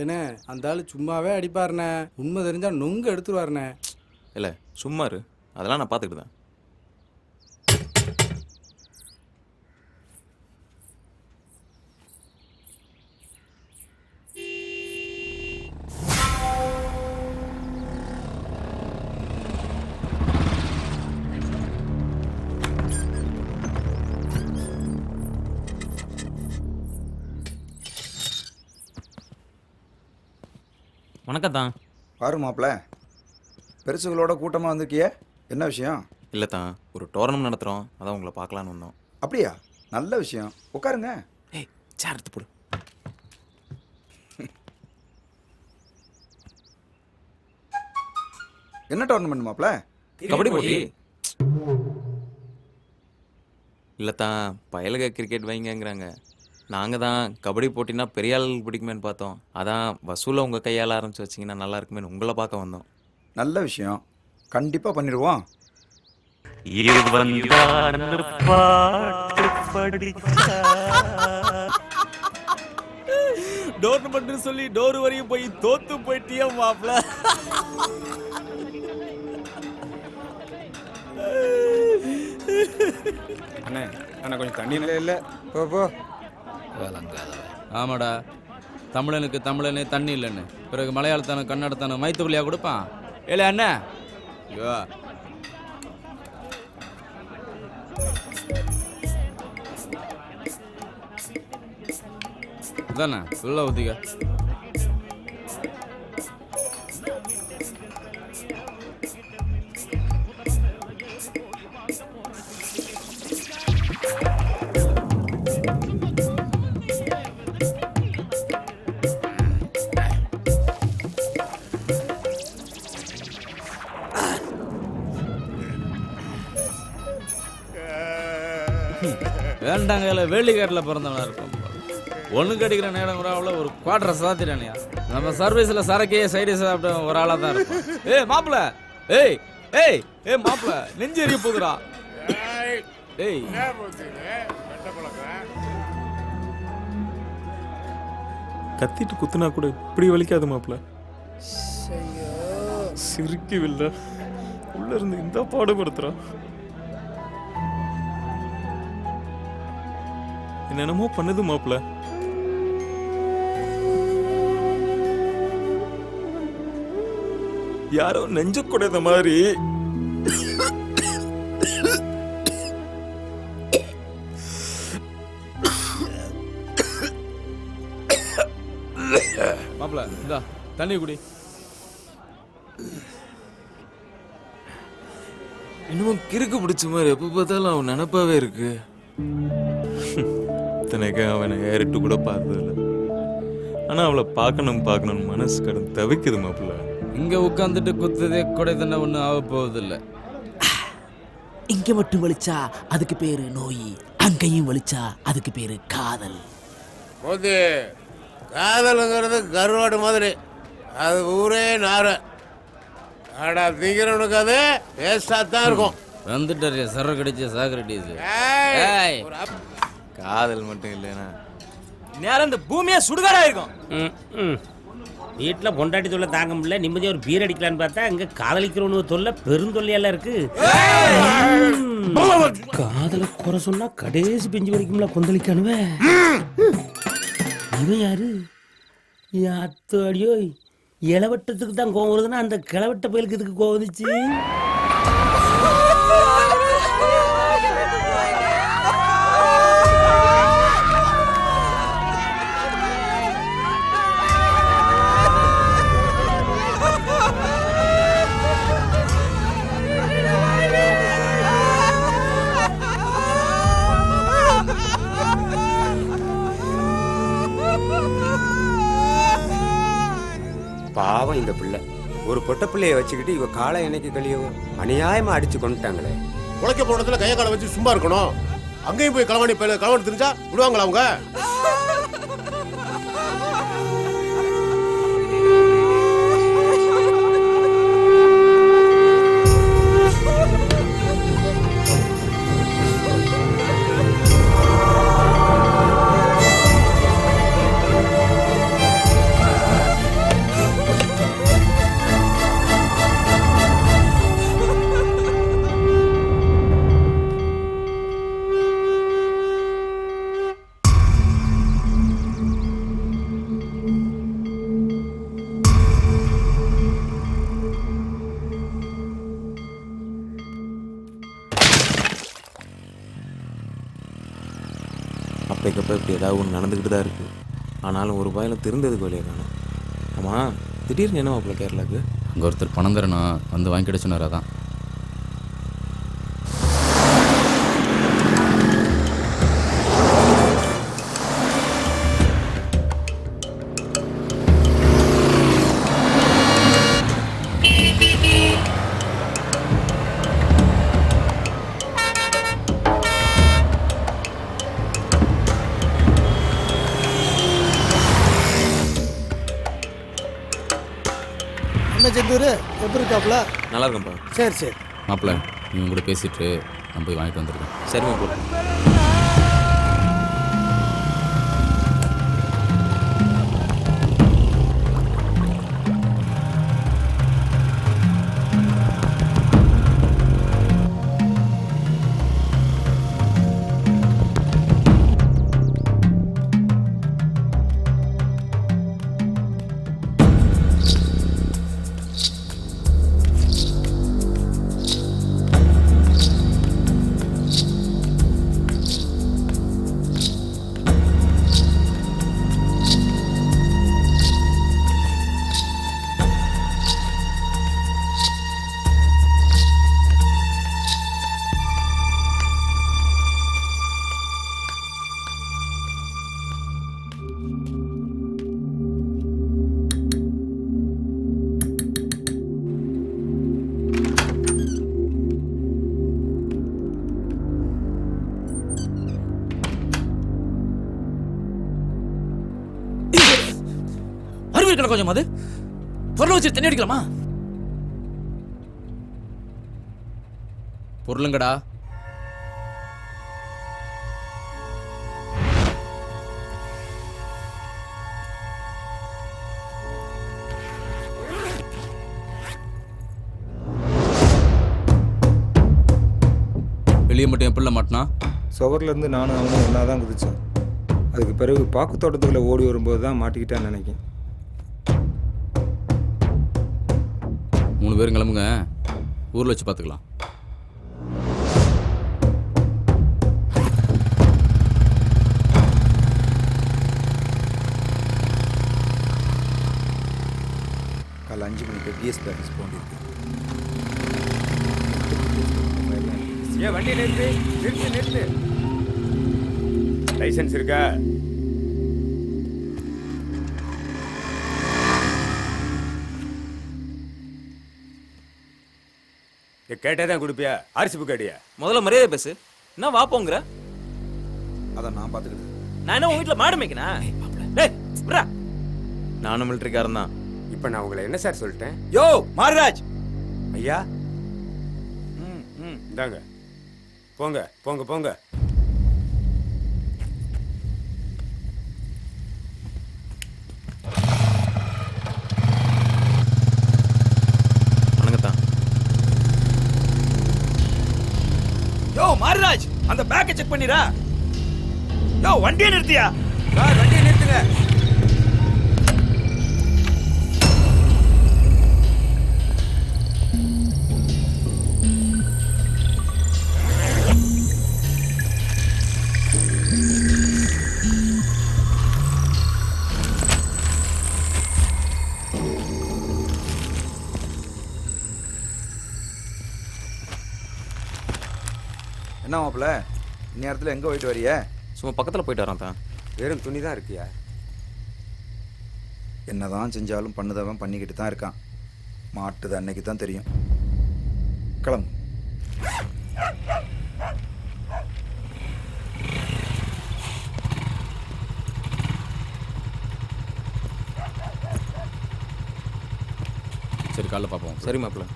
என்ன அந்த ஆளு சும்மாவே அடிப்பாருண்ணே, உண்மை தெரிஞ்சா நொங்கு எடுத்துருவாருண்ணே.
இல்லை சும்மா இரு, அதெல்லாம் நான் பார்த்துக்கிட்டு தான். வணக்கம் தான்.
பாரு மாப்பிள்ள, பெருசுகளோட கூட்டமாக வந்திருக்கிய, என்ன விஷயம்?
இல்லை தான், ஒரு டோர்னமெண்ட் நடத்துகிறோம், அதான் உங்களை பார்க்கலான்னு வந்தோம்.
அப்படியா? நல்ல விஷயம், உட்காருங்க.
ஏய் சேர் எடுத்து போடு.
என்ன டோர்னமெண்ட் மாப்பிள்ள?
கபடி போட்டி. இல்லை தான், பயலுக கிரிக்கெட் வைங்கங்கிறாங்க. நாங்கள் தான் கபடி போட்டினா பெரிய ஆள் பிடிக்குமேன்னு பார்த்தோம். அதான் வசூலை உங்கள் கையால் ஆரம்பித்து வச்சிங்கன்னா நல்லா இருக்குமேன்னு உங்களை பார்க்க வந்தோம்.
நல்ல விஷயம், கண்டிப்பாக பண்ணிடுவோம்.
டோர்னமெண்ட் சொல்லி டோர் வரையும் போய் தோத்து போயிட்டியா மாப்ள?
அண்ணே அண்ணா கொஞ்சம் தண்ணி நிலைய இல்லை, போ போ.
ஆமாடா, தமிழனுக்கு தமிழனே தண்ணி இல்லைன்னு பிறகு மலையாளத்தான கன்னடத்தான மைத்துக்குள்ளியா கொடுப்பான். ஏலே அண்ணா, ஐயோ இதாண்ணா உள்ள ஊத்திக்க. வேண்டாங்க, இல்லை வேலிக்காட்டில் பிறந்தவனா இருப்போம். ஒன்று கடிக்கிற நேரம் கூட அவ்வளோ ஒரு குவார்டரை சாத்திட்டானியா. நம்ம சர்வீஸில் சரக்கையே சைடு சாப்பிட்ட ஒரு ஆளாக தான் இருக்கும். ஏய் மாப்பிள்ள, ஏய் ஏய் ஏய் மாப்பிள்ள, நெஞ்சு எரிய போகுதுடா. ஏய்
கத்திட்டு குத்துனா கூட இப்படி வலிக்காது மாப்பிள்ள. சிரிக்கவில்லை, உள்ள இருந்து இந்த பாடுபடுத்துறான். என்னென்னமோ பண்ணுது மாப்பிள்ள. யாரோ நெஞ்ச குடைந்த மாதிரி.
மாப்பிள்ள இந்தா தண்ணி குடி.
இன்னமும் கிறுக்கு பிடிச்ச மாதிரி எப்போ பார்த்தாலும் அவன் நினப்பாவே இருக்கு. இத்தனைக்கு அவனை ஏறிட்டு கூட பார்த்ததில்ல. ஆனால் அவளை பார்க்கணும் மனசு கடந்து தவிக்குது மாப்பிள்ள.
இங்கே உட்காந்துட்டு குத்துதே கொடை தண்ணை ஒன்றும் ஆக போவதில்லை.
இங்க மட்டும் வலிச்சா அதுக்கு பேரு நோய், அங்கேயும் வலிச்சா அதுக்கு பேரு காதல்.
போது காதலுங்கிறது கருவாடு மாதிரி, அது ஊரே நார. ஆடா திங்கிறவனுக்கு அது வேஸ்டாக தான் இருக்கும்.
வந்துட்டாரு சர கடிச்ச சாக்ரட்டிஸ்.
காதல் மட்டும் இல்லைன்னா
நேரம் இந்த பூமியே சுடுகாடா இருக்கும்.
வீட்டில் பொண்டாட்டி தொல்லை தாங்க முடியல, நிம்மதியாக ஒரு பீர் அடிக்கலான்னு பார்த்தா இங்கே காதலிக்கிறவனு தொல்லை பெருந்தொல்லையெல்லாம் இருக்கு. காதலை குறை சொன்னா கடைசி பெஞ்சு வரைக்கும்ல கொந்தளிக்கானுவே. இவன் யாரு? அத்தோடியோ, இளவட்டத்துக்கு தான் கோவம் வருதுன்னா அந்த கிளவட்ட பயலுக்கு இதுக்கு கோவம் வந்துச்சு.
பாவம் இந்த பிள்ளை, ஒரு பொட்ட பிள்ளைய வச்சுக்கிட்டு இவ காலை என்னைக்கு கழியவும் அநியாயமா அடிச்சு கொண்டுட்டாங்களே.
உழைக்க போனதுல கையை காலை வச்சு சும்மா இருக்கணும். அங்கேயும் போய் களவாணி பயில களவாணி தெரிஞ்சா விடுவாங்களா அவங்க?
அப்பைக்கப்போ இப்படி ஏதாவது ஒன்று நடந்துக்கிட்டு தான் இருக்குது. ஆனாலும் ஒரு பாயிலும் திருந்ததுக்கு வழியை காணும். ஆமாம், திடீர்னு என்ன மாப்பிள்ள கேரளாவுக்கு?
அங்கே ஒருத்தர் பணம் தரணும், வந்து வாங்கிக்கிட சொன்னார். அதான்.
என்ன செந்தூர் எப்படி இருக்காப்புல?
நல்லா இருக்கும்பா.
சரி சரி
மாப்பிள்ள, இவங்க கூட பேசிட்டு நான் போய் வாங்கிட்டு வந்துருக்கேன்.
சரி மாப்பிள்ள.
கொஞ்சம் அது பொருளை வச்சு தண்ணி அடிக்கலாமா?
பொருளுங்கடா. வெளியே மட்டும் என் பிள்ளை மாட்டினா?
சுவர்லேருந்து நானும் அவனும் ஒன்றா தான் குதித்தோம். அதுக்கு பிறகு பாக்கு தோட்டத்துக்குள்ளே ஓடி வரும்போது தான் மாட்டிக்கிட்டான்னு நினைக்கிறேன்.
3 பேரும் கிளம்புங்க, ஊரில் வச்சு பார்த்துக்கலாம்.
காலை 5 மணிக்கு பிஎஸ் பேக்கேஜ் போண்டிருக்கு.
ஏன் வண்டி நிறுத்து நிறுத்து நிறுத்து. லைசன்ஸ் இருக்கா? கேட்டே தான் கொடுப்பியா? ஆர்சி புக் அடியா?
முதல்ல மரியாதை பேசு. என்ன வாப்போங்கிற?
அதை நான் பார்த்துக்கிட்டு.
நான் என்ன உங்க வீட்டில் மாடு மேய்க்கணா? நானும் மிலிட்டரிக்காரன் தான்.
இப்போ நான் உங்களை என்ன சார் சொல்லிட்டேன்?
யோ மாரிராஜ்
ஐயா, இந்தாங்க, போங்க போங்க போங்க.
வணக்கத்தான்.
யோ மாரிராஜ், அந்த பேக்கை செக் பண்ணிரா. யோ வண்டியை நிறுத்தியா?
சார் வண்டியை நிறுத்துங்க.
என்ன மாப்பிள்ள, இந்நேரத்தில் எங்கே போயிட்டு வரிய?
சும்மா பக்கத்தில் போயிட்டு வரான் தான்.
வெறும் துணி தான் இருக்கியா?
என்னதான் செஞ்சாலும் பண்ணுதவன் பண்ணிக்கிட்டு தான் இருக்கான். மாட்டுது அன்னைக்கு தான் தெரியும். கிளம்பு.
சரி, காலைல பார்ப்போம்.
சரி மாப்பிள்ள.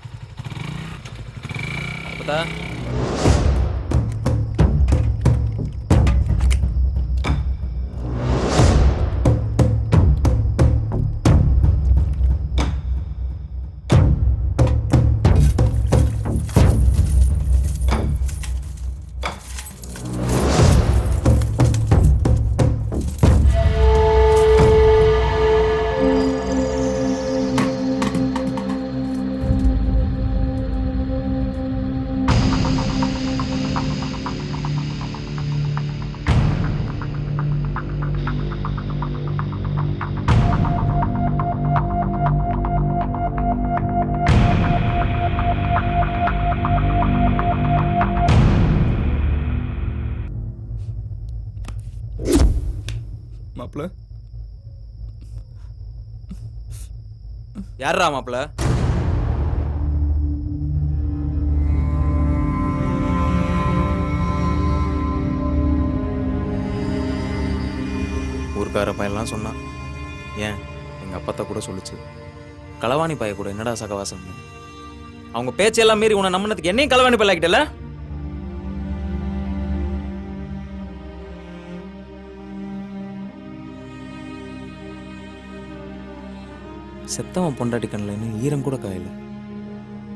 அப்பதா
மாப்பிள்ள
யாரா மாப்பிள்ள? ஊர்க்கார பையன்லாம் சொன்னான். ஏன் எங்க அப்பத்தா கூட சொல்லுச்சு, களவாணி பைய கூட என்னடா சகவாசம். அவங்க பேச்செல்லாம் மீறி உன்னை நம்பினதுக்கு என்னையும் களவாணி பையலாக்கிட்டல. செத்தவன் பொண்டாட்டி கண்ணில் ஈரம் கூட காயல,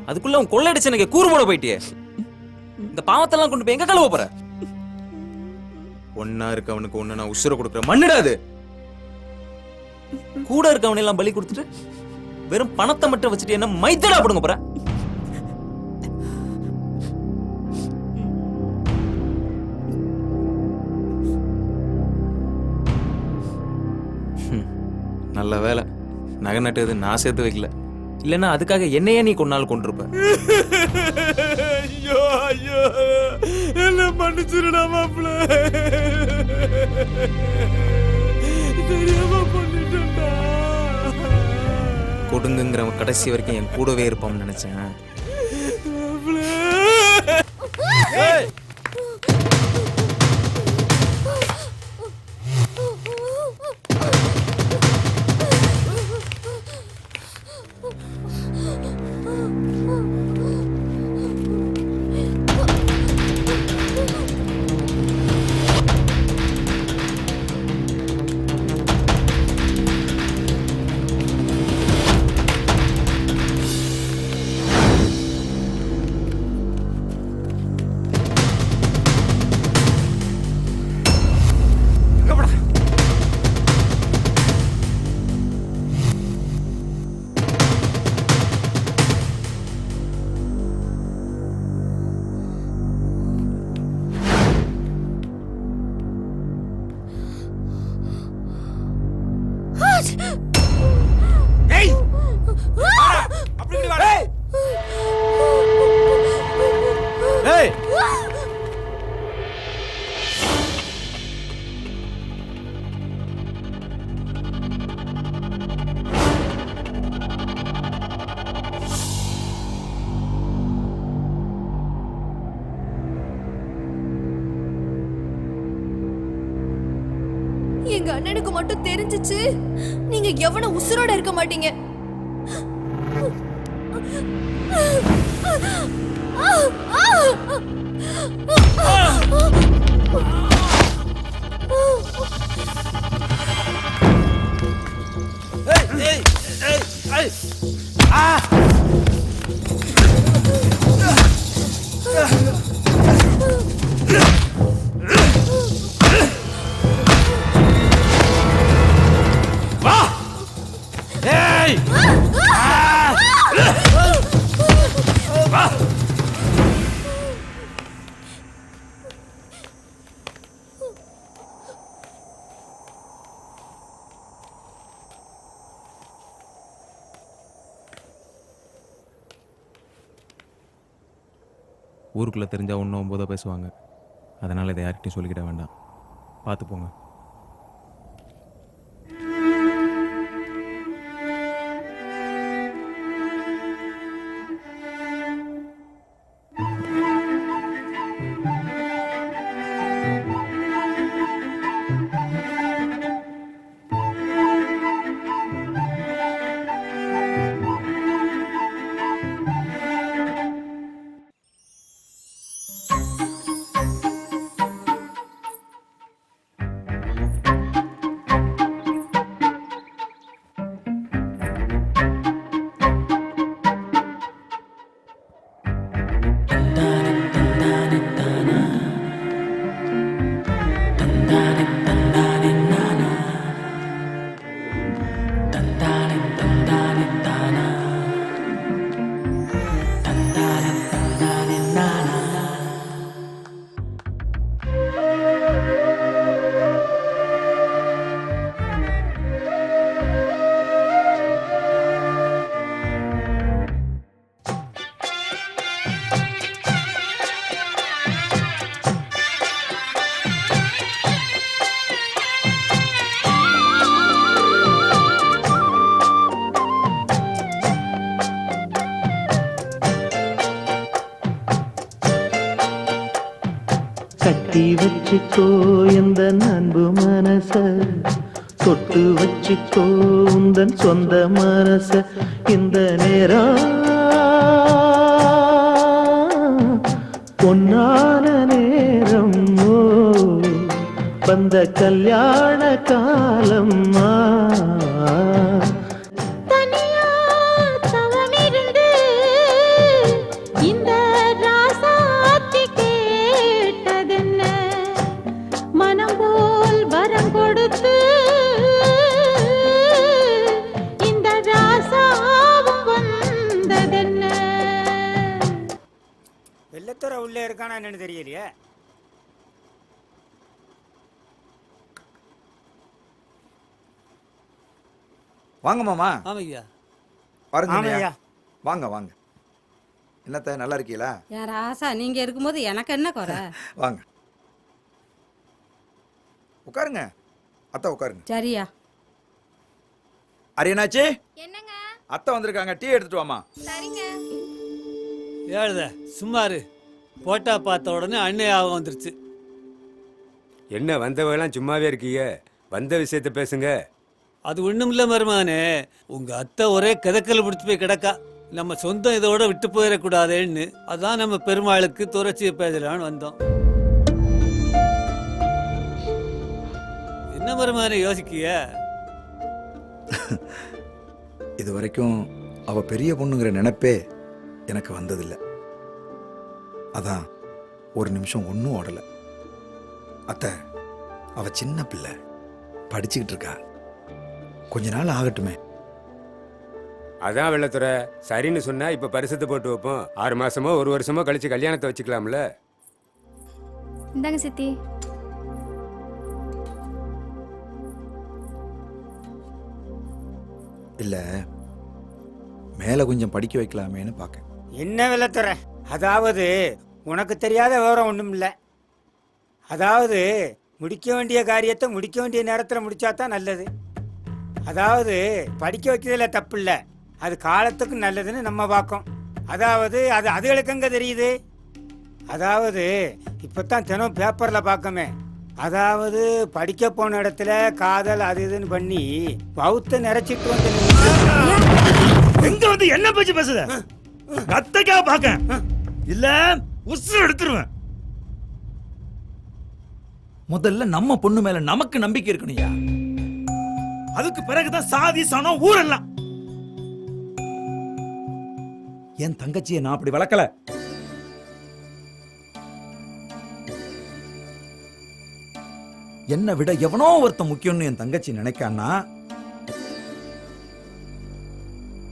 அதுக்குள்ள அவன் கொள்ளடிச்சு எனக்கு கூறு மூட போயிட்டியே. இந்த பாவத்தெல்லாம் கொண்டு போய் எங்க கழுவ போற? ஒன்னா இருக்கவனுக்கு ஒண்ணு நான் உசுர கொடுக்குற மண்ணிடாது. கூட இருக்கவனை எல்லாம் பலி கொடுத்துட்டு வெறும் பணத்தை மட்டும் வச்சுட்டு என்ன மைத்தடா போடுங்க போற? நல்ல வேலை நகை நட்டது நான் சேர்த்து வைக்கல, இல்லைன்னா அதுக்காக என்னையே நீ கொண்டாலும் கொண்டிருப்ப.
ஐயோ ஐயோ, என்ன மன்னிச்சிருடா மாப்பிள்ள, தெரியாம பண்ணிட்டேன்டா.
கொடுங்குங்கிறவன் கடைசி வரைக்கும் என் கூடவே இருப்பான்னு நினைச்சேன்.
எங்க அண்ணனுக்கு மட்டும் தெரிஞ்சிச்சு, நீங்க எவன உசுரோட இருக்க மாட்டீங்க.
ஊருக்குள்ள தெரிஞ்சா ஒன்றும் போத பேசுவாங்க, அதனால இதை யார்கிட்டையும் சொல்லிக்கிட வேண்டாம். பார்த்து போங்க.
கட்டி வச்சுக்கோ இந்த அன்பு மனச, தொட்டு வச்சுக்கோ உந்தன் சொந்த மனச. இந்த நேரம் பொன்னான நேரம், ஓ வந்த கல்யாண காலம்.
வெள்ளத்துறை உள்ளே இருக்கானா என்னன்னு தெரியலையே.
வாங்க மாமா.
ஆமையா
பாருங்க
ஆமையா.
ஐயா. வாங்க வாங்க. என்னத்த நல்லா இருக்கீங்களா?
என் ராசா நீங்க இருக்கும்போது எனக்கு என்ன குறை?
வாங்க உட்காருங்க. அத்தை உட்காருங்க.
சரியா.
அரியனாச்சி,
என்னங்க
அத்தை வந்திருக்காங்க, டீ எடுத்துட்டு வாமா.
சரிங்க.
ஏழுத சும்மாரு. போட்டா பார்த்த உடனே அன்னையாகவும் வந்துருச்சு.
என்ன வந்தவங்களாம் சும்மாவே இருக்கீங்க, வந்த விஷயத்த பேசுங்க.
அது ஒண்ணும் இல்ல மருமானே, உங்க அத்தை ஒரே கிதக்கல் பிடிச்சி போய் கிடக்கா. நம்ம சொந்தம் இதோட விட்டு போயிடக்கூடாதுன்னு அதான் நம்ம பெருமாளுக்கு துறச்சியை பேசலான்னு வந்தோம். என்ன மருமானே யோசிக்கிய?
இது வரைக்கும் அவ பெரிய பொண்ணுங்கிற நினைப்பே எனக்கு வந்ததில்லை. அதான் ஒரு நிமிஷம் ஒன்றும் ஓடல. அத்தை, அவ சின்ன பிள்ளை, படிச்சுக்கிட்டு இருக்கா, கொஞ்ச நாள் ஆகட்டுமே.
அதான் வெள்ளத்துறை சரின்னு சொன்னா இப்ப பரிசத்தை போட்டு வைப்போம். 6 மாசமோ 1 வருஷமோ கழிச்சு கல்யாணத்தை வச்சுக்கலாம்ல.
இந்தாங்க சித்தி.
இல்ல மேல கொஞ்சம் படிக்க வைக்கலாமேன்னு பார்க்க.
என்ன வெள்ளத்துறை, அதாவது உனக்கு தெரியாத விவரம் ஒண்ணும் இல்ல. அதாவது முடிக்க வேண்டிய காரியத்தை முடிக்க வேண்டிய நேரத்தில் முடிச்சாதான் நல்லது. அதாவது படிக்க வைக்கிறதுல தப்பு இல்லை, அது காலத்துக்கு நல்லதுன்னு நம்ம பார்க்கோம். அதாவது அது அதுகளுக்கு எங்க தெரியுது? அதாவது இப்போத்தான் தினம் பேப்பரில் பார்க்கமே, அதாவது படிக்க போன இடத்துல காதல் அது இதுன்னு பண்ணி பௌத்த நிறைச்சிட்டு வந்து
எங்க வந்து என்ன பேச்சு பேசுத? அத்தைக்கா பார்க்க இல்ல உசுறு எடுத்துருவேன்.
முதல்ல நம்ம பொண்ணு மேல நமக்கு நம்பிக்கை இருக்கணும்யா.
அதுக்கு பிறகுதான் சாதி சனம் ஊரெல்லாம்.
என் தங்கச்சியை நான் அப்படி வளர்க்கல. என்னை விட எவனோ ஒருத்தன் முக்கியம்னு என் தங்கச்சி நினைக்கான்னா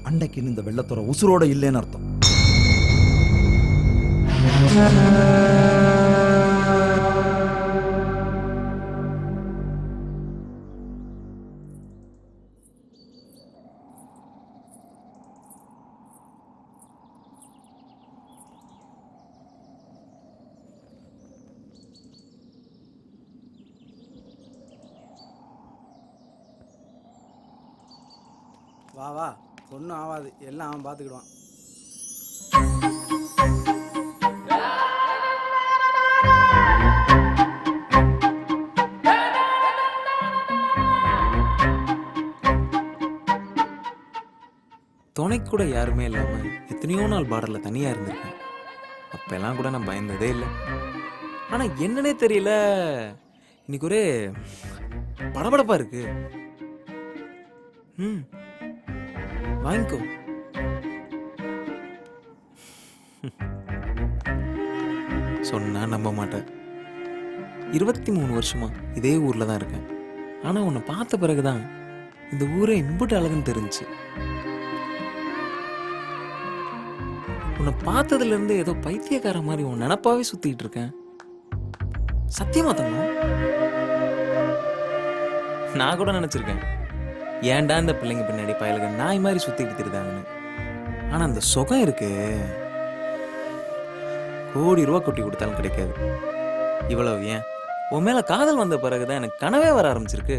அன்னைக்கு இந்த வெள்ளத்துறை உசுரோட இல்லைன்னு அர்த்தம்.
வா வா, ஒன்றும் ஆகாது, எல்லாம் அவன் பார்த்துக்கிடுவான்.
துணைக்கு கூட யாருமே இல்லாமல் எத்தனையோ நாள் பார்டரில் தனியாக இருந்திருக்கேன். அப்பெல்லாம் கூட நான் பயந்ததே இல்லை. ஆனால் என்னன்னே தெரியல, இன்னைக்கு ஒரே படபடப்பாக இருக்கு. வாங்கிக்கோ. சொன்னா நம்ப மாட்டேன். 23 வருஷமா இதே ஊரில் தான் இருக்கேன். ஆனால் உன்னை பார்த்த பிறகுதான் இந்த ஊரே இம்புட்டு அழகுன்னு தெரிஞ்சு. உன்னை பார்த்ததுல இருந்து ஏதோ பைத்தியக்கார மாதிரி உன் நினப்பாவே சுத்திட்டு இருக்கேன். சத்தியமா தங்கம், நான் கூட நினைச்சிருக்கேன் ஏன்டா இந்த பிள்ளைங்க பின்னாடி பயலுக நாய் மாதிரி சுத்திட்டு தெரியுதாங்கன்னு. ஆனா அந்த சுகம் இருக்கு, கோடி ரூபா கொட்டி கொடுத்தாலும் கிடைக்காது. இவ்வளவு ஏன் உன் மேல காதல் வந்த பிறகுதான் எனக்கு கனவே வர ஆரம்பிச்சிருக்கு.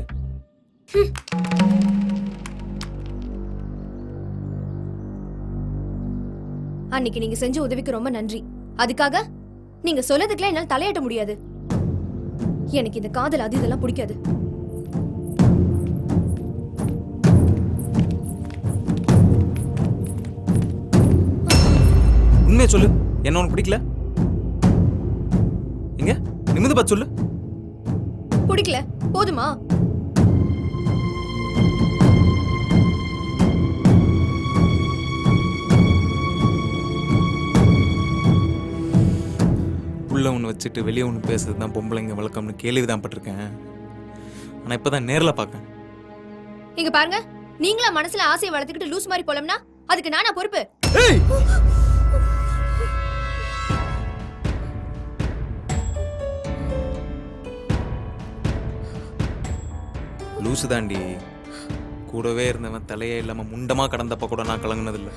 அன்னைக்கு நீங்க செஞ்ச உதவிக்கு ரொம்ப நன்றி. அதுக்காக நீங்க சொல்லதுக்குலாம் என்னால தலையாட்ட முடியாது. எனக்கு இந்த காதல் அது இதெல்லாம் பிடிக்காது.
உண்மையை சொல்லு, என்ன உனக்கு பிடிக்கல? எங்க நிமிந்து பார்த்து சொல்லு.
பிடிக்கல போதுமா?
உள்ள ஒன்று வச்சுட்டு வெளியே ஒன்று பேசுறது தான் பொம்பளைங்க வழக்கம்னு கேள்விதான் பட்டிருக்கேன். ஆனா இப்பதான் நேர்ல பார்க்கேன்.
இங்க பாருங்க, நீங்களா மனசுல ஆசையை வளர்த்துக்கிட்டு லூஸ் மாதிரி போலம்னா அதுக்கு நானா பொறுப்பு?
லூசு தாண்டி. கூடவே இருந்தவன் தலையே இல்லாம முண்டமா கடந்தப்ப கூட நான் கலங்கினதில்லை.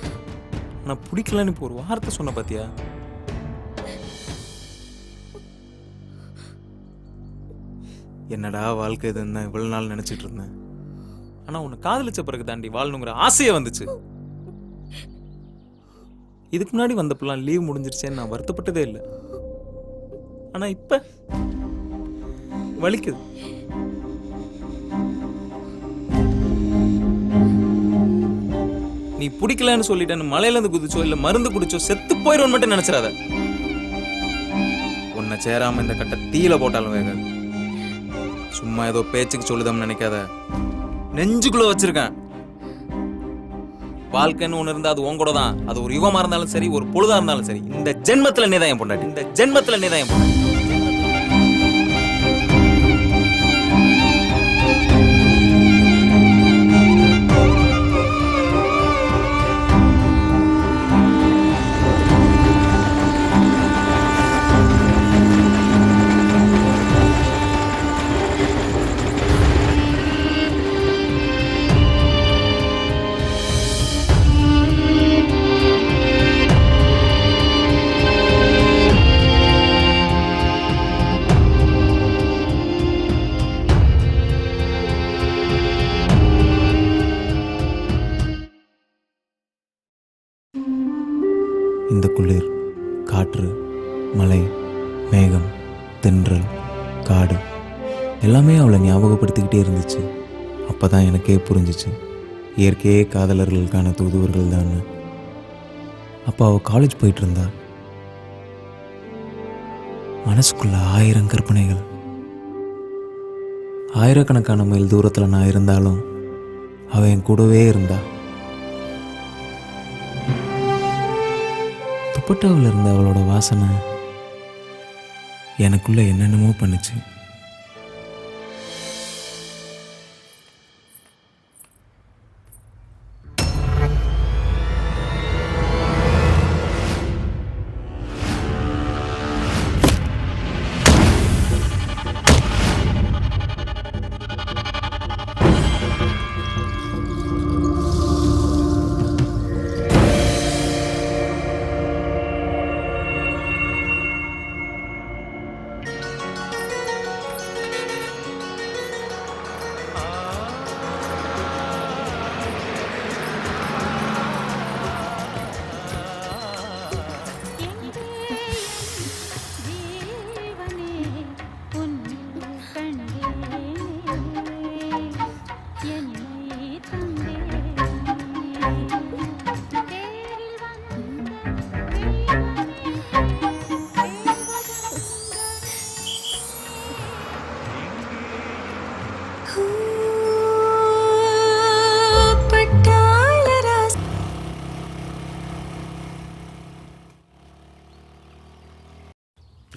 ஆனா பிடிக்கலன்னு இப்போ ஒரு வார்த்தை சொன்ன பாத்தியா? என்னடா வாழ்க்கை இதுன்னு இவ்வளவு நாள் நினைச்சிட்டு இருந்தேன். ஆனா உன்னை காதலிச்ச பிறகு தாண்டி வாழணுங்கிற ஆசையே வந்துச்சு. இதுக்கு முன்னாடி வந்தப்பெல்லாம் லீவ் முடிஞ்சிருச்சேன்னு நான் வருத்தப்பட்டதே இல்லை. ஆனா இப்ப வலிக்குது. நீ பிடிக்கலன்னு சொல்லிட்டேன்னு மலையில இருந்து குதிச்சோ இல்ல மருந்து குடிச்சோ செத்து போயிடும் மட்டும் நினைச்சிடாத. உன்னை சேராம இந்த கட்டை தீயில போட்டாலும் வேகாது. சும்மா ஏதோ பேச்சுக்கு சொல்லுதம்னு நினைக்காத. நெஞ்சுக்குள்ள வச்சிருக்கேன். வாழ்க்கைன்னு ஒண்ணு இருந்தா அது உன் கூட தான். அது ஒரு யுகமா இருந்தாலும் சரி, ஒரு பொழுதா இருந்தாலும் சரி. இந்த ஜென்மத்துல நீதான் என் பொண்டாட்டி. இந்த ஜென்மத்துல நீதான் என் பொண்டாட்டி. இந்த குளிர், காற்று, மலை, மேகம், தென்றல், காடு எல்லாமே அவளை ஞாபகப்படுத்திக்கிட்டே இருந்துச்சு. அப்போ தான் எனக்கே புரிஞ்சிச்சு, இயற்கையே காதலர்களுக்கான தூதுவர்கள் தான். அப்போ அவள் காலேஜ் போயிட்டு இருந்தா. மனசுக்குள்ள 1000 கற்பனைகள். ஆயிரக்கணக்கான மைல் தூரத்தில் நான் இருந்தாலும் அவள் என் கூடவே இருந்தா. துப்பட்டாவில் இருந்த அவளோட வாசனை எனக்குள்ள என்னென்னமோ பண்ணுச்சு.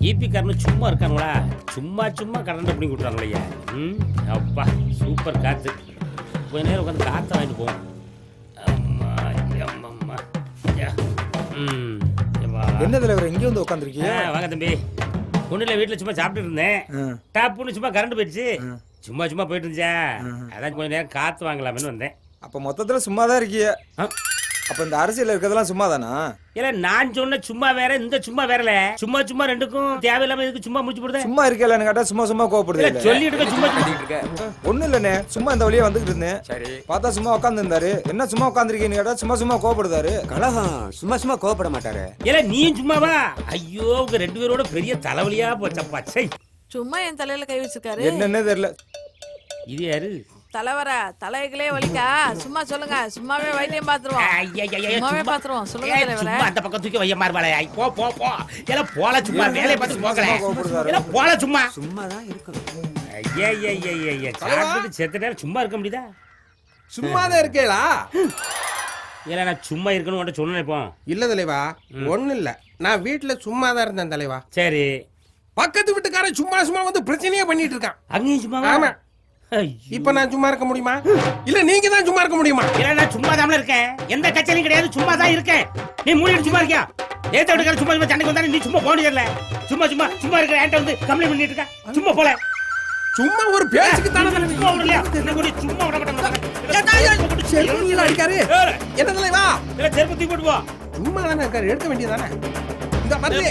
ஈபிக்காரனு சும்மா இருக்காங்களா? சும்மா சும்மா கரண்ட் பண்ணி கொடுத்தாங்களையா? அப்பா சூப்பர் காற்று. கொஞ்ச நேரம் உட்காந்து காற்று வாங்கிட்டு போவோம்.
என்ன தலைவர் இங்கே வந்து உட்காந்துருக்கீங்க?
வாங்க தம்பி. ஒன்றும் இல்லை, வீட்டில் சும்மா சாப்பிட்டு இருந்தேன். டாப்புன்னு சும்மா கரண்ட் போயிடுச்சு. சும்மா சும்மா போயிட்டு இருந்துச்சா, அதான் கொஞ்சம் நேரம் காற்று வாங்கலாம்னு வந்தேன்.
அப்போ மொத்தத்தில் சும்மா தான் இருக்கீங்க. அப்போ இந்த அரசியல் இருக்கிறதெல்லாம் சும்மா தானா?
இல்ல நான் சொன்ன சும்மா வேற, இந்த சும்மா வேறல. சும்மா சும்மா ரெண்டுக்கும் தேவையில்லாம இதுக்கு சும்மா முடிச்சு போடுது.
சும்மா இருக்கலன்னு கேட்டா சும்மா சும்மா கோவப்படுது.
சொல்லிட்டு சும்மா சொல்லிட்டு இருக்க.
ஒன்றும் இல்லைண்ணே, சும்மா இந்த வழியா வந்துகிட்டு இருந்தேன். சரி பார்த்தா சும்மா உட்காந்து இருந்தாரு. என்ன சும்மா உட்காந்துருக்கீங்கன்னு கேட்டா சும்மா சும்மா கோவப்படுதாரு.
கலகம் சும்மா சும்மா கோவப்பட மாட்டாரு.
இல்ல நீயும் சும்மாவா? ஐயோ உங்க ரெண்டு பேரோட பெரிய தலைவலியா போச்சப்பா. சை
சும்மா என் தலையில கை வச்சிருக்காரு.
என்னன்னே தெரியல.
இது யாரு?
தலைவர தலைகளே வலிக்கா சும்மா சொல்லுங்க. சும்மாவே வைத்தியம் பாத்துருவோம். சும்மாவே பாத்துருவோம். சொல்லுங்க தலைவர.
சும்மா அந்த பக்கம் தூக்கி வைய மார்பாளே. போ போ போ. எல்லாம் போல சும்மா வேலைய பார்த்து போகல. எல்லாம் போல சும்மா.
சும்மா தான் இருக்கணும்.
ஐயா சாப்பிட்டு செத்த நேரம் சும்மா இருக்க முடியுதா?
சும்மா தான் இருக்கேளா?
இல்ல நான் சும்மா இருக்கணும் உன்கிட்ட சொன்னேன் இப்போ.
இல்ல தலைவா, ஒண்ணு இல்ல. நான் வீட்டுல சும்மா தான் இருந்தேன் தலைவா.
சரி.
பக்கத்து வீட்டுக்காரன் சும்மா சும்மா வந்து பிரச்சனையே பண்ணிட்டு இருக்கான்.
அங்கேயும் சும்மா?
ஆமா. இப்ப நான் சும்மா இருக்க முடியுமா? இல்ல நீங்க தான் சும்மா இருக்க முடியுமா?
இல்ல நான் சும்மா தான் இருக்கேன். எந்த கச்சேரியும் கிடையாது, சும்மா தான் இருக்கேன். நீ மூடிட்டு சும்மா இருக்கியா? ஏத்த வீட்டுக்காரன் சும்மா சும்மா சண்டைக்கு வந்தானே நீ சும்மா போக முடியல. சும்மா சும்மா சும்மா இருக்கிற என்கிட்ட வந்து கம்ப்ளைண்ட் பண்ணிட்டு இருக்க. சும்மா போல.
சும்மா ஒரு பேச்சுக்கு தான
சும்மா விடலையா? என்ன கூட சும்மா விட மாட்டேன்.
செருப்புல அடிக்காரு. என்ன தலைவா?
இல்ல செருப்பு தூக்கி போட்டு போ.
சும்மா தானே இருக்காரு, எடுக்க வேண்டியதானே. இந்த மாதிரி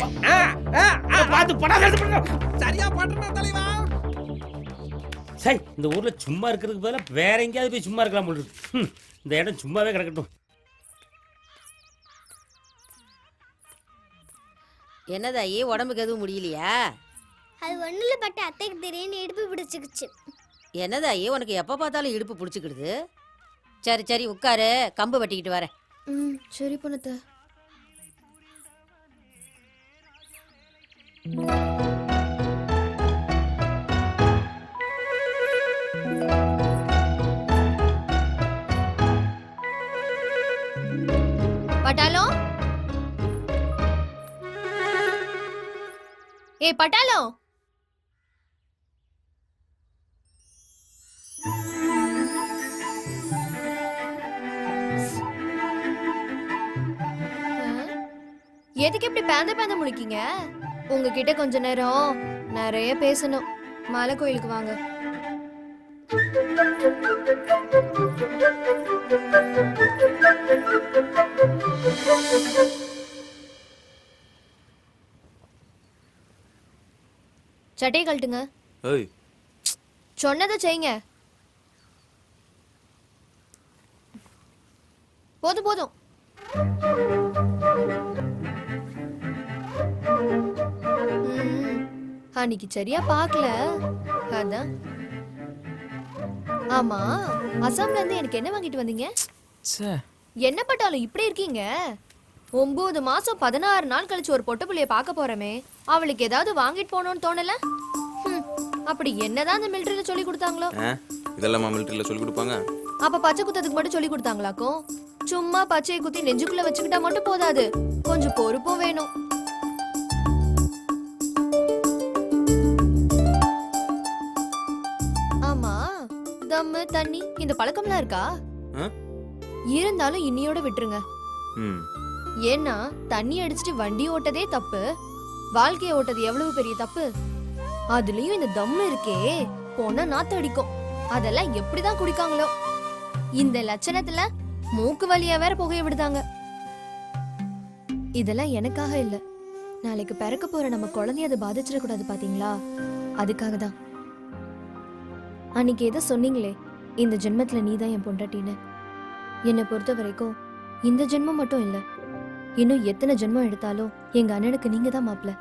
பாத்து படாத பண்ணு.
சரியா பண்றேன் தலைவா.
சரி, இந்த ஊர்ல சும்மா இருக்கிறதுக்கு பதிலா வேற எங்கேயாவது போய் சும்மா இருக்கலாம் போல இருக்கு. இந்த இடம் சும்மாவே கிடக்கட்டும்.
என்னதாயி உடம்புக்கு எதுவும் முடியலையா?
அது ஒண்ணுல பட்ட அத்தைக்கு திடீர்னு இடுப்பு பிடிச்சிக்கிச்சு.
என்னதாயி உனக்கு எப்ப பார்த்தாலும் இடுப்பு பிடிச்சிக்கிடுது? சரி சரி உட்காரு, கம்பு வெட்டிக்கிட்டு வரேன்.
சரி பொண்ணு. பட்டாளம், ஏ பட்டாளம், எதுக்கு இப்படி பேந்த பேந்த முழிக்கீங்க? உங்ககிட்ட கொஞ்ச நேரம் நிறைய பேசணும். மலை கோயிலுக்கு வாங்க. சட்டையை கழட்டுங்க. சொன்னதை செய்யுங்க. போதும் போதும். அன்னைக்கு சரியா பார்க்கல, அதான். ஆமா, அசாம்ல இருந்து எனக்கு என்ன வாங்கிட்டு வந்தீங்க? என்ன பட்டாலும் இப்படி இருக்கீங்க? 9 மாசம் 16 நாள் கழிச்சு ஒரு பொட்ட புள்ளைய பார்க்க போறமே, அவளுக்கு ஏதாவது வாங்கிட்டு போகணும்னு தோணல? அப்படி என்னதான் அந்த மிலிட்டரியில சொல்லி கொடுத்தாங்களோ?
இதெல்லாம் மிலிட்டரியில சொல்லி கொடுப்பாங்க.
அப்ப பச்சை குத்தத்துக்கு மட்டும் சொல்லி கொடுத்தாங்களாக்கும்? சும்மா பச்சையை குத்தி நெஞ்சுக்குள்ள வச்சுக்கிட்டா மட்டும் போதாது, கொஞ்சம் பொறுப்பும் வேணும். ஆமா, தம்மு தண்ணி இந்த பழக்கம்லாம் இருக்கா? இருந்தாலும் இன்னியோட விட்டுருங்க. ஏன்னா தண்ணி அடிச்சுட்டு வண்டி ஓட்டதே தப்பு, வாழ்க்கையை ஓட்டது எவ்வளவு பெரிய தப்பு. அதுலயும் இந்த தம்மு இருக்கே, போனா நாத்து அடிக்கும். அதெல்லாம் எப்படிதான் குடிக்காங்களோ? இந்த லட்சணத்துல மூக்கு வலியா வேற புகைய விடுதாங்க. இதெல்லாம் எனக்காக இல்ல, நாளைக்கு பிறக்க போற நம்ம குழந்தைய அதை பாதிச்சிடக்கூடாது பாத்தீங்களா? அதுக்காக தான். அன்னைக்கு ஏதோ சொன்னீங்களே, இந்த ஜென்மத்துல நீதான் என் பொண்டாட்டின்னு. என்னை பொறுத்த வரைக்கும் இந்த ஜென்மம் மட்டும் இல்ல, இன்னும் எத்தனை ஜென்மம் எடுத்தாலும் எங்க அண்ணனுக்கு நீங்க தான் மாப்பிள்ள.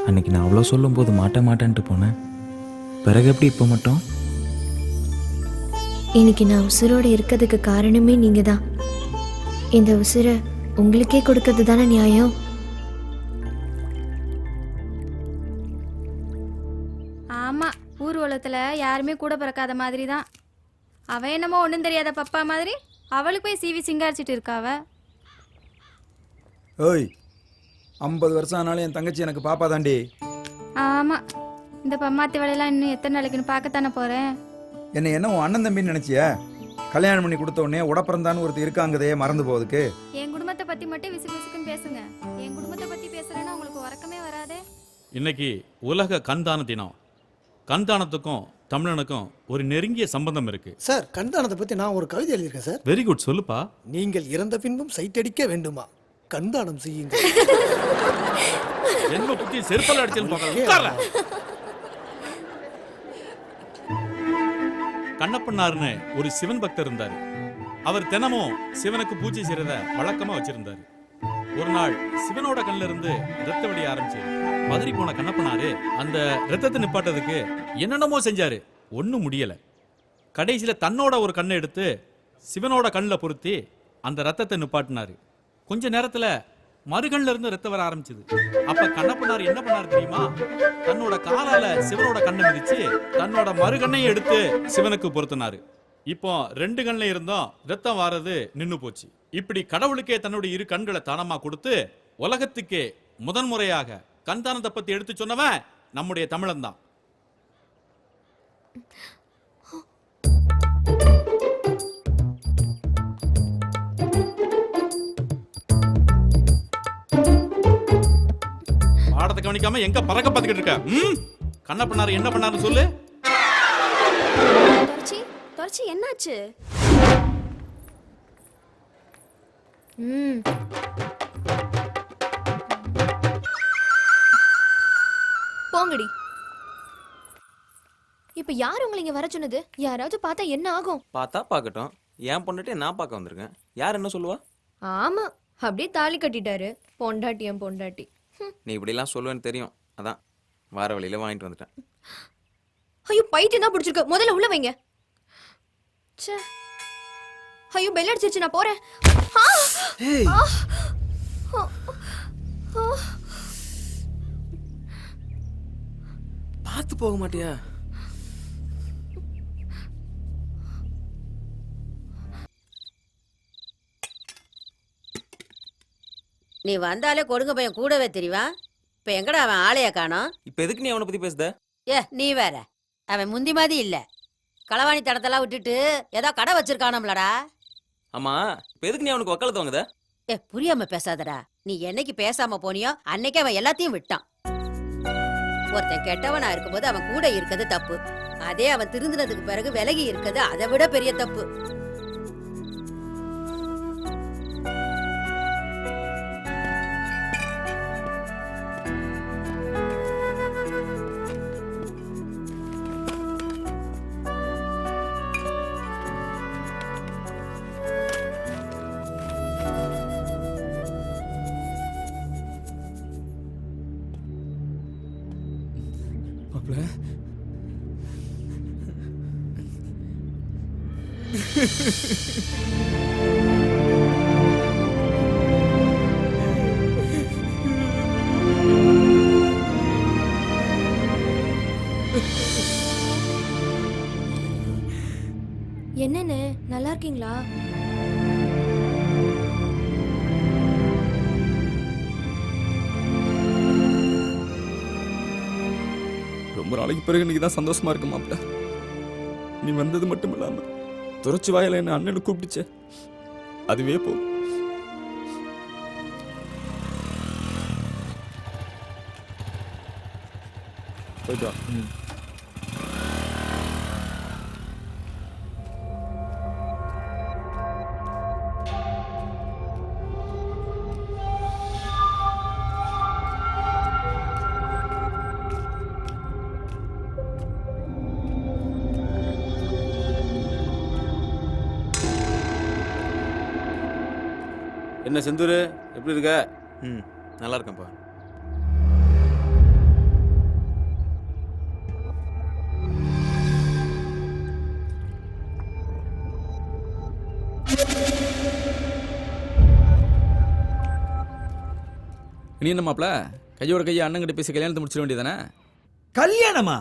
அன்னைக்கு நான் அவ்வளோ சொல்லும்போது மாட்டேன்ட்டு போனேன், பிறகு எப்படி இப்போ மட்டும்?
இன்னைக்கு நான் உசுரோடு இருக்கிறதுக்கு காரணமே நீங்க தான். இந்த உசுரை உங்களுக்கே கொடுக்கறது தானே நியாயம்? ஆமா, ஊர்வலத்துல யாருமே கூட பிறக்காத மாதிரி தான். அவ என்னமோ ஒன்றும் தெரியாத பப்பா மாதிரி அவளுக்கு போய் சீவி சிங்காரிச்சிட்டு இருக்காவ.
ஓய், 50 வருஷம் ஆனாலும் என் தங்கச்சி எனக்கு பாப்பா தாண்டி.
ஆமா, இந்த பம்மாத்தி வேலையெல்லாம் இன்னும் எத்தனை நாளைக்குன்னு பார்க்கத்தானே போறேன்.
என்ன உன் அண்ணன் தம்பின்னு நினைச்சியா? கல்யாணம் பண்ணி கொடுத்த உடனே உடப்பிறந்தான்னு ஒருத்தர் இருக்காங்கதே மறந்து போகுதுக்கு.
என் குடும்பத்தை பத்தி மட்டும் விசு விசுக்குன்னு பேசுங்க. என் குடும்பத்தை பத்தி பேசுறேன்னா உங்களுக்கு உறக்கமே வராதே.
இன்னைக்கு உலக கண்தான தினம். கண்தானத்துக்கும்
தமிழனுக்கும் ஒரு நெருங்கிய சம்பந்தம் இருக்கு.
சார், கண்தானத்தை பத்தி நான் ஒரு கவிதை எழுதியிருக்கேன் சார்.
வெரி குட், சொல்லுப்பா.
நீங்கள் இறந்த பின்பும் சைட்டடிக்க வேண்டுமா? கண்தானம் செய்யுங்கள்.
என்ன புத்தி செருப்பால அடிச்சேன்னு பார்க்கலாம். கண்ணப்பன்னாருன்னு ஒரு சிவன் பக்தர் இருந்தாரு. அவர் தினமும் சிவனுக்கு பூஜை செய்யறத வழக்கமா வச்சிருந்தாரு. ஒரு நாள் சிவனோட கண்ணில இருந்து ரத்த வடிய ஆரம்பிச்சு பதறி போன கண்ணப்பனாரு அந்த ரத்தத்தை நிப்பாட்டதுக்கு என்னென்னமோ செஞ்சாரு. ஒன்னும் முடியல. கடைசியில தன்னோட ஒரு கண்ணை எடுத்து சிவனோட கண்ணில் பொருத்தி அந்த ரத்தத்தை நிப்பாட்டினாரு. கொஞ்ச நேரத்துல மறுகண்ல இருந்து ரத்தம் வர ஆரம்பிச்சது. அப்ப கண்ணப்பனார் என்ன பண்ணாரு தெரியுமா? தன்னோட காலால சிவனோட கண்ணை மிதிச்சு தன்னோட மறுகண்ணையும் எடுத்து சிவனுக்கு பொருத்தினாரு. இப்போ 2 கண்ணில் இருந்தும் ரத்தம் வாரது நின்னு போச்சு. இப்படி கடவுளுக்கே தன்னுடைய 2 கண்களை தானமா கொடுத்து உலகத்துக்கே முதன்முறையாக கண் தானத்தை பத்தி எடுத்து சொன்னவன் நம்முடைய தமிழன் தான். பாடத்தை கவனிக்காம எங்க பறக்க பார்த்துக்கிட்டு இருக்க? கண்ணப்பனார் என்ன பண்ணாரு சொல்லு.
தொடர்ச்சி என்னாச்சு? போங்கடி. இப்ப யார் உங்களை இங்க வர சொன்னது? யாராவது பார்த்தா என்ன ஆகும்?
பார்த்தா பார்க்கட்டும். என் பொண்டாட்டி நான் பார்க்க வந்திருக்கேன். யார் என்ன சொல்லுவா?
ஆமா, அப்படியே தாலி கட்டிட்டாரு. பொண்டாட்டி என் பொண்டாட்டி.
நீ இப்படிலாம் சொல்லுவேன்னு தெரியும். அதான் வார வழியில வாங்கிட்டு வந்துட்டேன்.
ஐயோ, பைத்தியம் தான் பிடிச்சிருக்கு. முதல்ல உள்ள வைங்க. ஐயோ, பெல் அடிச்சிருச்சு. நான் போறேன்.
பார்த்து போக மாட்டியா?
நீ வந்தாலே கொடுங்க பையன் கூடவே தெரிவா. இப்ப எங்கடா அவன் ஆளைய காணோம்?
இப்ப எதுக்கு நீ அவனை பத்தி பேசுத?
நீ வேற. அவன் முந்தி மாதிரி இல்ல. களவாணி தடத்தெல்லாம் விட்டுட்டு ஏதோ கடை வச்சிருக்கானம்லடா.
ஆமா, இப்ப எதுக்கு நீ அவனுக்கு வக்காலத்து வாங்குத?
புரியாம பேசாதடா. நீ என்னைக்கு பேசாம போனியோ அன்னைக்கு அவன் எல்லாத்தையும் விட்டான். ஒருத்தன் கெட்டவனா இருக்கும்போது அவன் கூட இருக்கிறது தப்பு. அதே அவன் திருந்தினதுக்கு பிறகு விலகி இருக்கிறது அதை விட பெரிய தப்பு.
என்னன்னு நல்லா இருக்கீங்களா?
ரொம்ப நாளைக்கு பிறகு இன்னைக்கு தான் சந்தோஷமா இருக்கு மாப்பிள்ள. நீ வந்தது மட்டும் இல்லாம துறைச்சி வாயில என்ன அண்ணனு கூப்பிடுச்சே, அதுவே போதும். போயிட்டு வா.
என்ன செந்தூர், எப்படி இருக்க?
நல்லா இருக்கேன்ப்பா.
நீ என்ன மாப்பிள கையோட கையை அண்ணங்கிட்ட பேசி கல்யாணத்தை முடிச்சிட வேண்டியதானே?
கல்யாணமா?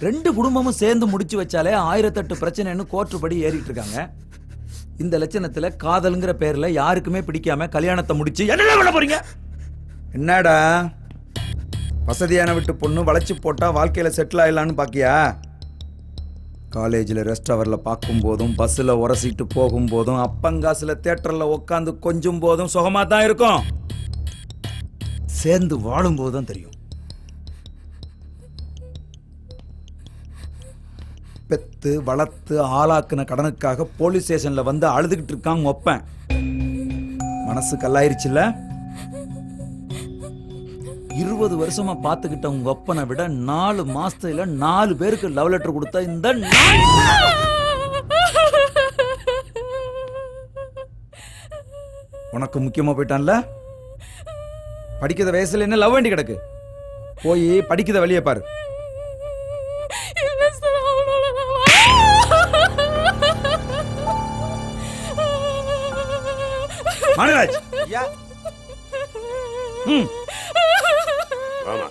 2 குடும்பமும் சேர்ந்து முடிச்சு வச்சாலே 1008 பிரச்சனைன்னு கோர்ட்டு படி ஏறிட்டு இருக்காங்க. இந்த லட்சணத்துல காதல்ங்கிற பேர்ல யாருக்குமே பிடிக்காம கல்யாணத்தை முடிச்சு என்ன பண்ண போறீங்க? என்னடா வசதியான விட்டு பொண்ணு வளைச்சு போட்டா வாழ்க்கையில செட்டில் ஆயிடலான்னு பாக்கியா? காலேஜில் ரெஸ்ட் ஹவரில் பார்க்கும் போதும், பஸ்ஸில் உரசிட்டு போகும் போதும், அப்பங்காசில் தேட்டரில் உட்காந்து கொஞ்சம் போதும் சுகமாக தான் இருக்கும். சேர்ந்து வாழும் போது தான் தெரியும். பெத்து வளர்த்து ஆளாக்குன கடனுக்காக போலீஸ் ஸ்டேஷன்ல வந்து அழுதுகிட்டு இருக்காங்க ஒப்பேன். மனசு கல்லாயிருச்சுல்ல? 20 வருஷமா பார்த்துக்கிட்ட உங்க ஒப்பனை விட 4 மாசத்துல 4 பேருக்கு லவ் லெட்டர் கொடுத்த இந்த உனக்கு முக்கியமா போயிட்டான்ல? படிக்கிற வயசுல என்ன லவ் வேண்டி கிடக்கு? போய் படிக்கிற வழியை பாரு. மணிராஜ்
ஐயா ஆமா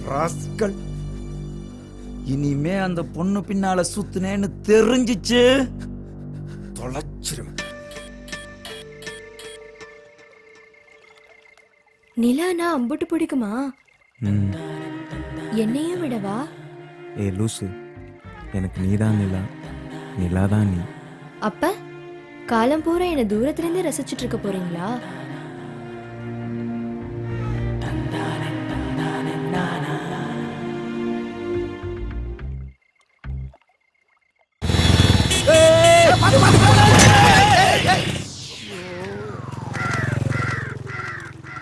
ராஸ்கல், இனிமே அந்த பொண்ணு பின்னால சுத்துனேன்னு தெரிஞ்சிச்சு தொலைச்சிருவேன்.
நிலானா அம்புட்டு பிடிக்குமா? என்னையும் விடவா?
ஏ லூசு, எனக்கு நீதான் நிலா, நிலாதான் நீ.
அப்ப காலம் பூரா என்ன தூரத்துல இருந்து ரசிச்சுட்டு இருக்க போறீங்களா?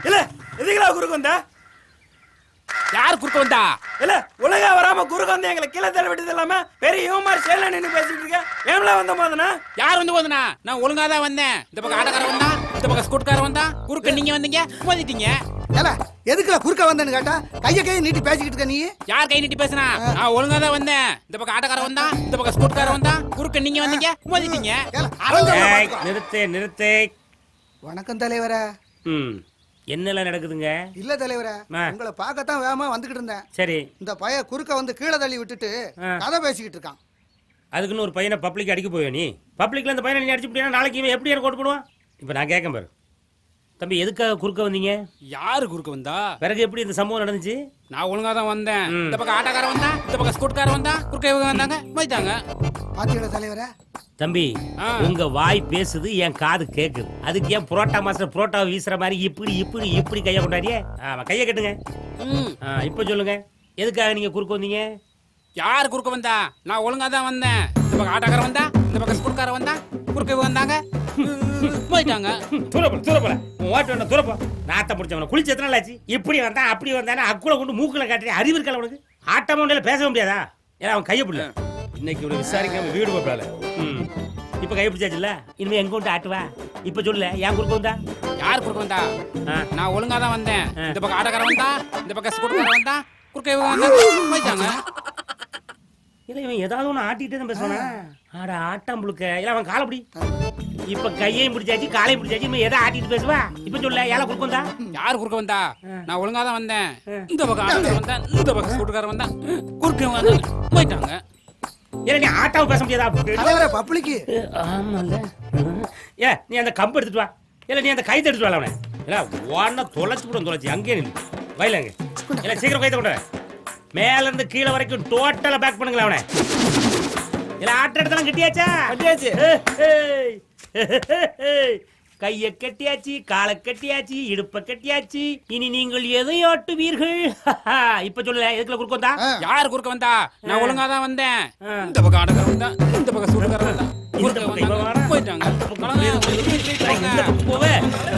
இல்ல எதுக்குடா குறுக்கு வந்தா?
யார் குறுக்க வந்தா?
இல்ல ஒழுங்கா வராம குறுக்க வந்து எங்களை கீழே தள்ள விட்டது இல்லாம பெரிய யோமார் சேல நின்னு பேசிட்டு இருக்க. ஏம்ல வந்த போதுனா?
யார் வந்து போதுனா? நான் ஒழுங்கா தான் வந்தேன். இந்த பக்கம் ஆட்டக்காரன் வந்தா, இந்த பக்கம் ஸ்கூட்காரன் வந்தா, குறுக்க நீங்க வந்தீங்க, மோதிட்டீங்க.
ஏல எதுக்குல குறுக்க வந்தேன்னு கேட்டா கையை நீட்டி பேசிக்கிட்டு இருக்க நீ.
யார் கை நீட்டி பேசுனா? நான் ஒழுங்கா தான் வந்தேன். இந்த பக்கம் ஆட்டக்காரன் வந்தா, இந்த பக்கம் ஸ்கூட்காரன் வந்தா, குறுக்க நீங்க வந்தீங்க, மோதிட்டீங்க.
நிறுத்து நிறுத்து.
வணக்கம் தலைவரே.
என்னெல்லாம் நடக்குதுங்க?
இல்ல தலைவரே, உங்களை பார்க்கத்தான் வேகமா வந்துகிட்டு இருந்தேன்.
சரி,
இந்த பைய குறுக்க வந்து கீழே தள்ளி விட்டுட்டு கதை பேசிக்கிட்டு இருக்கான்.
அதுக்குன்னு ஒரு பையனை பப்ளிக் அடிக்க போய் நீ பப்ளிக்ல அந்த பையனை நீ அடிச்சு போட்டீங்கன்னா நாளைக்கு இவன் எப்படி எனக்கு ஓட்டு போடுவான்? இப்போ நான் கேட்க பாரு தம்பி, எதுக்காக குறுக்க வந்தீங்க?
யாரு குறுக்க வந்தா?
பிறகு எப்படி இந்த சம்பவம் நடந்துச்சு?
நான் ஒழுங்கா தான் வந்தேன். இந்த பக்கம் ஆட்டக்காரன் வந்தா, இந்த பக்கம் ஸ்கூட்காரன் வந்தா, குறுக்க இவங்க வந்தாங்க, மோதிட்டாங்க.
பாத்தீங்களா தலைவரே?
தம்பி, உங்க வாய் பேசுது, என் காது கேக்குது. அதுக்கு ஏன் புரோட்டா மாஸ்டர் புரோட்டா வீசுற மாதிரி இப்படி இப்படி இப்படி கையை கொண்டாடியே? ஆமா, கையை கட்டுங்க. இப்போ சொல்லுங்க, எதுக்காக நீங்க குறுக்க வந்தீங்க?
யாரு குறுக்க வந்தா? நான் ஒழுங்கா தான் வந்தேன். இந்த பக்கம் ஆட்டக்காரன் வந்தா, இந்த பக்கம் ஸ்கூட்காரன் வந்தா, குறுக்க இவங்க வந்தாங்க, போயிட்டாங்க.
தூரப்போல உன் ஓட்டு வேண்டாம், தூரப்போ. நாத்த முடிச்சவன குளிச்சு எத்தனை நாள் ஆச்சு? இப்படி வந்தான் அப்படி வந்தானே அக்குள்ள கொண்டு மூக்குல காட்டுறேன். அறிவு இருக்கல உனக்கு? ஆட்டமா உண்டால பேச முடியாதா? ஏன்னா அவன் கையை பிடில. இன்னைக்கு இவனை விசாரிக்காம வீடு போப்பால. இப்ப கை பிடிச்சாச்சுல்ல, இனிமே எங்க கொண்டு ஆட்டுவா? இப்ப சொல்லல, ஏன் குறுக்க வந்தா?
யார் குறுக்க வந்தா? நான் ஒழுங்கா தான் வந்தேன். இந்த பக்கம் ஆட்டக்காரன் வந்தா, இந்த பக்கம் ஸ்கூட்காரன் வந்தா, குறுக்க இவங்க வந்தாங்க, போயிட்டாங்க.
இல்ல இவன் ஏதாவது ஒன்று ஆட்டிகிட்டே தான் பேசுவானா? ஆட ஆட்டம் புழுக்க. இல்ல அவன் காலை பிடி. இப்ப கையையும் பிடிச்சாச்சு காலையும் பிடிச்சாச்சு, இவன் எதை ஆட்டிட்டு பேசுவா? இப்ப சொல்ல, ஏழை குறுக்க வந்தா?
யார் குறுக்க வந்தா? நான் ஒழுங்கா தான் வந்தேன். இந்த பக்கம் ஆட்டக்காரன் வந்தா, இந்த பக்கம் ஸ்கூட்காரன் வந்தா, குறுக்க இவங்க வந்தாங்க, போயிட்டாங்க.
ஏன்னா நீ ஆட்டாவை பேச முடியாதா?
பப்ளிக்கு.
ஆமால. ஏ நீ அந்த கம்பு எடுத்துட்டு வா. இல்ல நீ அந்த கைத்தை எடுத்துட்டு வா. அவனை இல்ல ஒன்ன தொலைச்சு கூட தொலைச்சி அங்கே நின்று வயலங்க. இல்ல சீக்கிரம் கைத்தை கொண்டு மேல இருந்து கீழே வரைக்கும் டோட்டலா பேக் பண்ணுங்களா அவனை. இல்ல ஆட்ட இடத்தெல்லாம் கட்டியாச்சா?
கட்டியாச்சு.
கைய கட்டியாச்சு, காலை கட்டியாச்சு, இடுப்ப கட்டியாச்சு. இனி நீங்கள் எதை ஆட்டுவீர்கள்? இப்ப சொல்லல, எதுக்குள்ள குறுக்க வந்தா?
யார் குறுக்க வந்தா? நான் ஒழுங்கா தான் வந்தேன். இந்த பக்கம் ஆட்டக்காரன் வந்தா, இந்த பக்கம் ஸ்கூட்காரன் வந்தா, போயிட்டாங்க.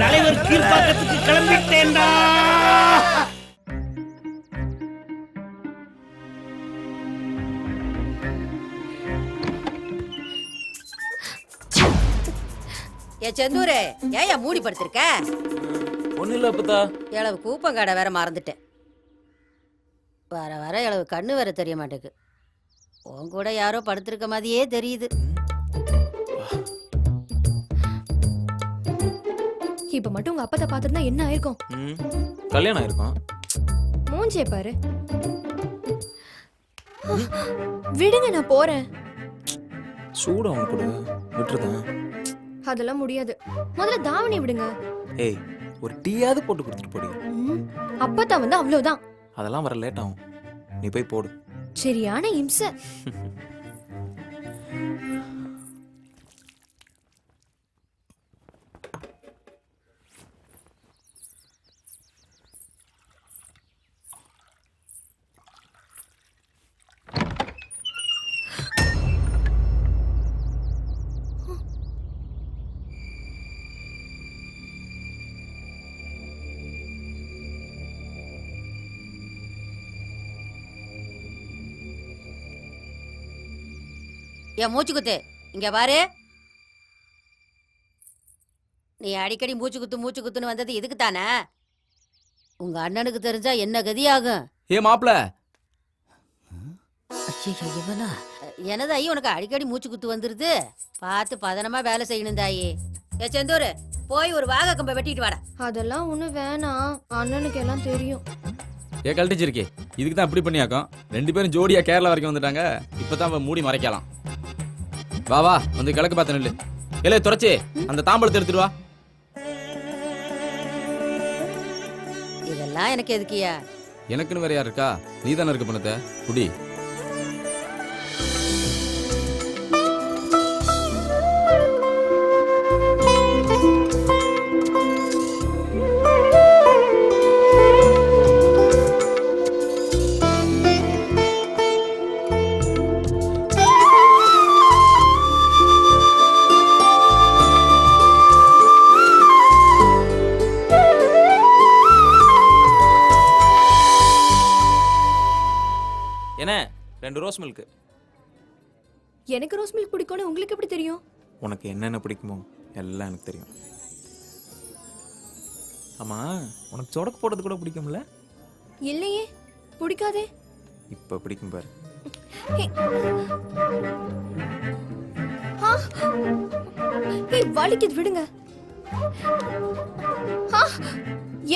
தலைவர் கீழ்பாக்கத்துக்கு கிளம்பிட்டேன்டா.
ஏ செந்தூரே, ஏன் மூடி படுத்திருக்க?
ஒன்னும் இல்ல அப்பதா.
இளவு கூப்பங்காடை வேற மறந்துட்டேன். வர வர இளவு கண்ணு வேற தெரிய மாட்டேக்கு. உன் கூட யாரோ படுத்திருக்க மாதிரியே தெரியுது.
இப்ப மட்டும் உங்க அப்பத்தை பார்த்துருந்தா என்ன ஆயிருக்கும்?
கல்யாணம் ஆயிருக்கும்.
மூஞ்சே பாரு. விடுங்க, நான் போறேன்.
சூட அவன் கூட விட்டுருதான்.
அதெல்லாம் முடியாது. முதல்ல தாவணி விடுங்க.
ஏய், ஒரு டீயாவது போட்டு கொடுத்துட்டு போடி.
அப்பத்தா வந்து அவ்வளவுதான்.
அதெல்லாம் வர லேட் ஆகும். நீ போய் போடு.
சரியான இம்சை.
என் மூச்சு குத்து இங்க பாரு. நீ அடிக்கடி மூச்சு குத்துன்னு வந்தது இதுக்கு தானே? உங்க அண்ணனுக்கு தெரிஞ்சா என்ன கதியாகும்?
ஏ மாப்பிள,
இவனா எனது ஐயோ உனக்கு அடிக்கடி மூச்சு குத்து வந்துருது. பார்த்து பதனமா வேலை செய்யணும் தாயி. ஏ செந்தூர், போய் ஒரு வாகை கம்பை வெட்டிட்டு வாடா.
அதெல்லாம் ஒண்ணு வேணாம், அண்ணனுக்கு எல்லாம் தெரியும்.
ஏ கழட்டிச்சிருக்கே, இதுக்கு தான் இப்படி பண்ணியாக்கும். 2 பேரும் ஜோடியா கேரளா வரைக்கும் வந்துட்டாங்க. இப்பதான் மூடி மறைக்கலாம். வா வா, வந்து கிழக்கு பார்த்து நில்லு. இல்ல துறைச்சி, அந்த தாம்பளத்தை எடுத்துட்டு வா.
இதெல்லாம் எனக்கு எதுக்கியா?
எனக்குன்னு வேற யார் இருக்கா? நீ தானே இருக்க பண்ணத குடி.
என்ன 2 ரோஸ் மில்க்.
எனக்கு ரோஸ் மில்க் பிடிக்கும்னு உங்களுக்கு எப்படி தெரியும்?
உனக்கு என்னென்ன பிடிக்குமோ எல்லாம் எனக்கு தெரியும்.
ஆமா, உனக்கு சொடக்கு போடுறது கூட பிடிக்கும்ல?
இல்லையே, பிடிக்காதே.
இப்போ பிடிக்கும் பாரு.
வலிக்குது, விடுங்க.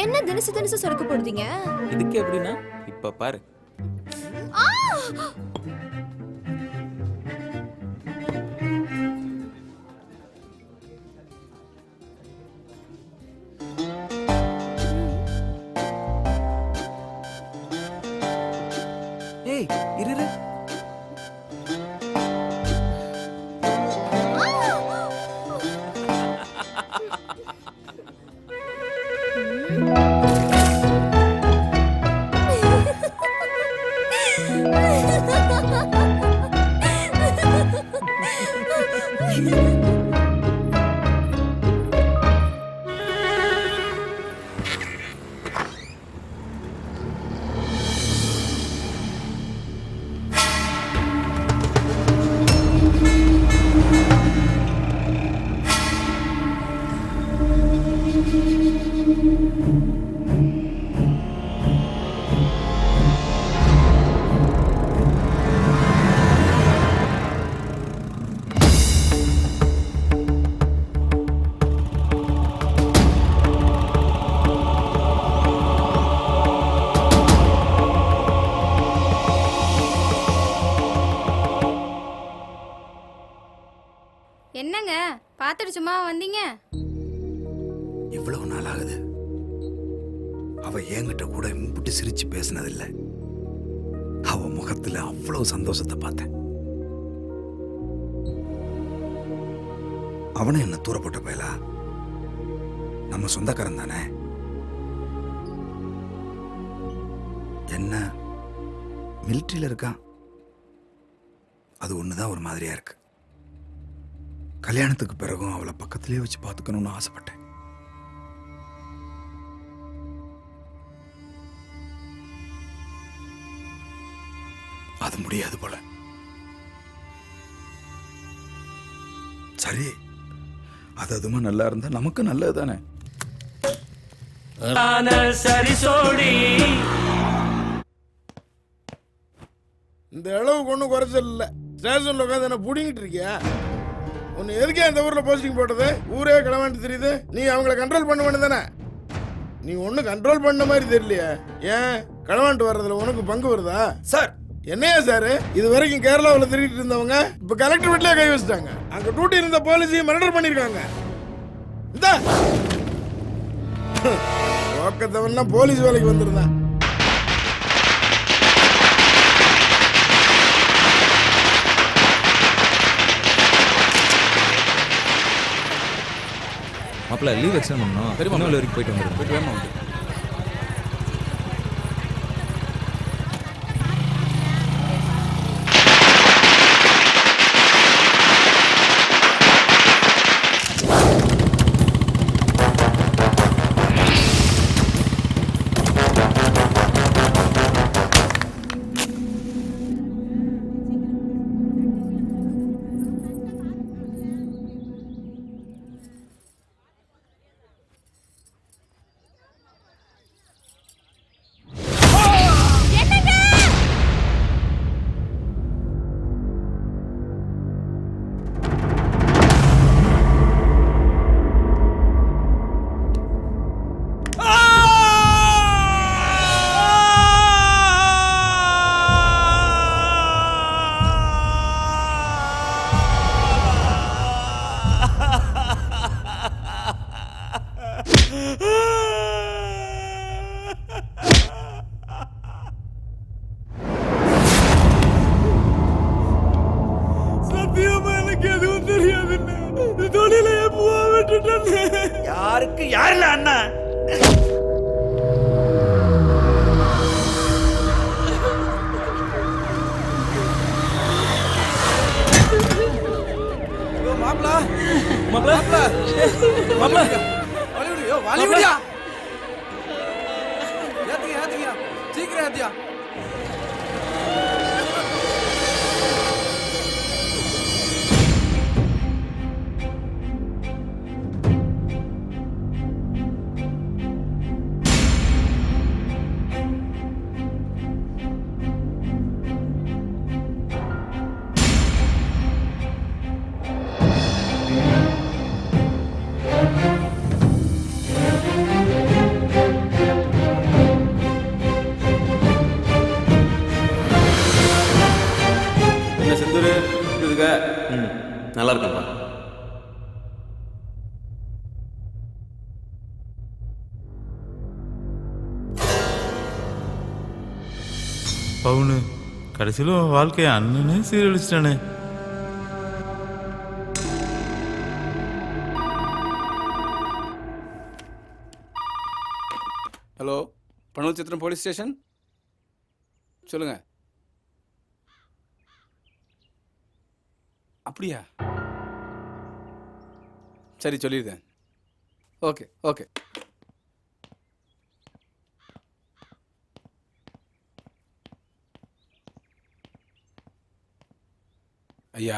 என்ன தினசு சொடக்கு போடுறீங்க?
இதுக்கு எப்படின்னா இப்ப பாரு.
ஏய் இரு.
என்னங்க பாத்துட்டு சும்மா வந்தீங்க?
இவ்வளவு நாள் ஆகுது அவ என்கிட்ட கூட இம்பிட்டு சிரிச்சு பேசினதில்ல. அவ முகத்துல அவ்வளவு சந்தோஷத்தை பார்த்தேன். அவனும் என்ன தூரப்பட்ட பயலா, நம்ம சொந்தக்காரன் தானே. என்ன மிலிட்டரியில இருக்கான், அது ஒண்ணுதான் ஒரு மாதிரியா இருக்கு. கல்யாணத்துக்கு பிறகும் அவளை பக்கத்திலே வச்சு பார்த்துக்கணும்னு ஆசைப்பட்டேன். அது முடியாது போல. சரி, அதுமா நல்லா இருந்தா நமக்கு நல்லது தானே.
சரி சோடி
இந்த அளவுக்கு ஒன்றும் குறைச்சல் இல்லை. ஸ்டேஷன்ல உட்காந்து என்ன புடிங்கிட்டு இருக்கியா? உன்னை எதுக்கே அந்த ஊர்ல போஸ்டிங் போட்டது? ஊரே கிளம்பிட்டு தெரியுது. நீ அவங்கள கண்ட்ரோல் பண்ண வேண்டியது தானே. நீ ஒன்றும் கண்ட்ரோல் பண்ண மாதிரி தெரியலையே. ஏன் கிளம்பிட்டு வர்றதுல உனக்கு பங்கு வருதா?
சார்
என்னையா சார், இது வரைக்கும் கேரளாவில் திருடிட்டு இருந்தவங்க இப்ப கலெக்டர் வீட்லயே கை வச்சுட்டாங்க. அங்க டியூட்டி இருந்த போலீஸையும் மர்டர் பண்ணிருக்காங்க. இந்த பக்கத்தவன்லாம் போலீஸ் வேலைக்கு வந்திருந்தான்.
மாப்பிள்ள லீவ் எக்ஸ்டெண்ட் பண்ணணும். திரும்ப வரைக்கும் போயிட்டு வந்துடுறேன்.
போயிட்டு வேமா வந்து.
யாருக்கு யாருல அண்ணா?
மாப்ள மாப்ள மாப்ள வாலிவிடியா ஏத்தியா சீக்கிரம் ஏத்தியா.
நல்லா இருக்குப்பா.
பவுனு கடைசியில் வாழ்க்கையை அண்ணனே சீரழிச்சிட்டானே.
ஹலோ, பனூர் சித்திரம் போலீஸ் ஸ்டேஷன் சொல்லுங்க. அப்படியா? சரி சொல்லிடுறேன். Okay okay. ஐயா,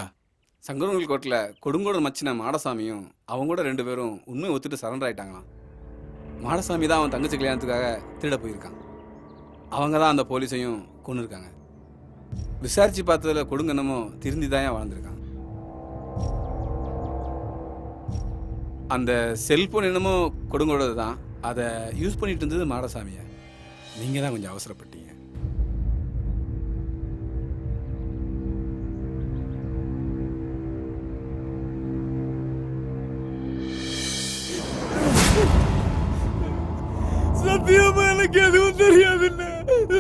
சங்கரங்கள் கோட்டில் கொடுங்கோடு மச்சின மாடசாமியும் அவங்க கூட 2 பேரும் உண்மையை ஒத்துட்டு சரண்டர் ஆயிட்டாங்களாம். மாடசாமி தான் அவன் தங்கச்சி கல்யாணத்துக்காக திருட போயிருக்கான். அவங்க தான் அந்த போலீஸையும் கொண்டு இருக்காங்க. விசாரிச்சு பார்த்ததுல கொடுங்கன்னமோ திருந்தி தான் வாழ்ந்துருக்கான். அந்த செல்போன் என்னமோ கொடுங்கோடது தான், அதை யூஸ் பண்ணிட்டு இருந்தது மாடசாமியை. நீங்கள் தான் கொஞ்சம் அவசரப்பட்டீங்க.
சத்தியமா எனக்கு எதுவும் தெரியாதுன்னு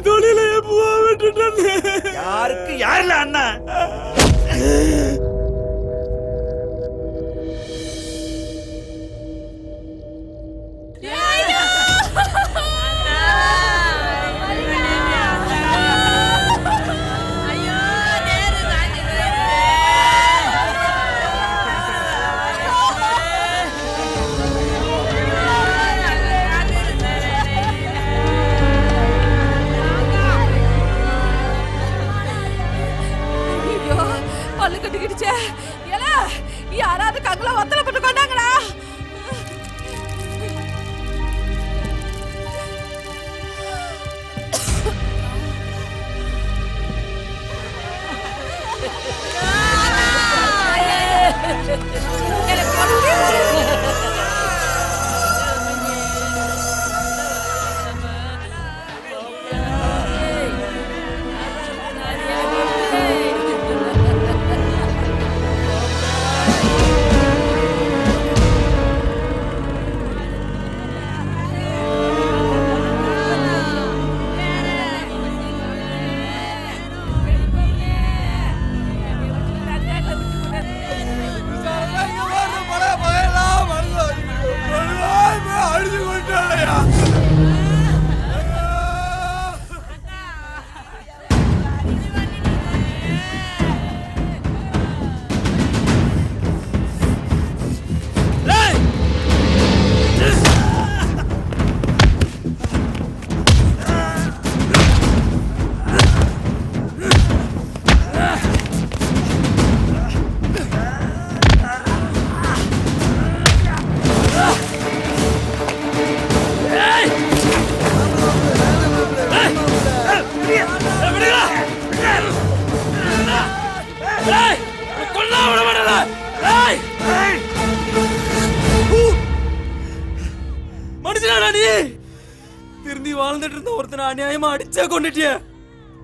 தொழில விட்டுட்டேன். யாருக்கு யாருல அண்ணா?
யாராவது கங்கல வத்தல போட்டு கொண்டாங்களா?
திருந்தி வாழ்ந்துட்டு இருந்த ஒருத்தனை அநியாயமா அடிச்சே கொண்டுட்டிய.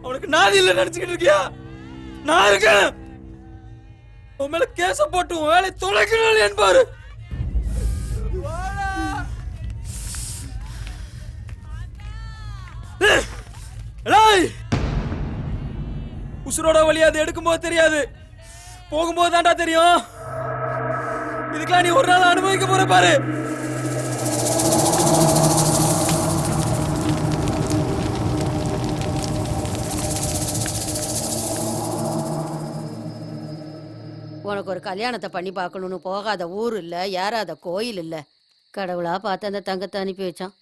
அவனுக்கு நாதி இல்ல நினைச்சுக்கிட்டு இருக்கியா? நான் இருக்கேன். உன் மேல கேச போட்டு உன் வேலை தொலைக்கணும் என்பாரு. உசுரோட வழி அது எடுக்கும்போது தெரியாது, போகும்போது தான்டா தெரியும். இது இதுக்கெல்லாம் நீ ஒரு நாள் அனுபவிக்க போற பாரு.
உனக்கு ஒரு கல்யாணத்தை பண்ணி பார்க்கணும்னு போகாத ஊர் இல்லை, ஏறாத கோயில் இல்லை. கடவுளா பார்த்து அந்த தங்கத்தை அனுப்பி வச்சான்.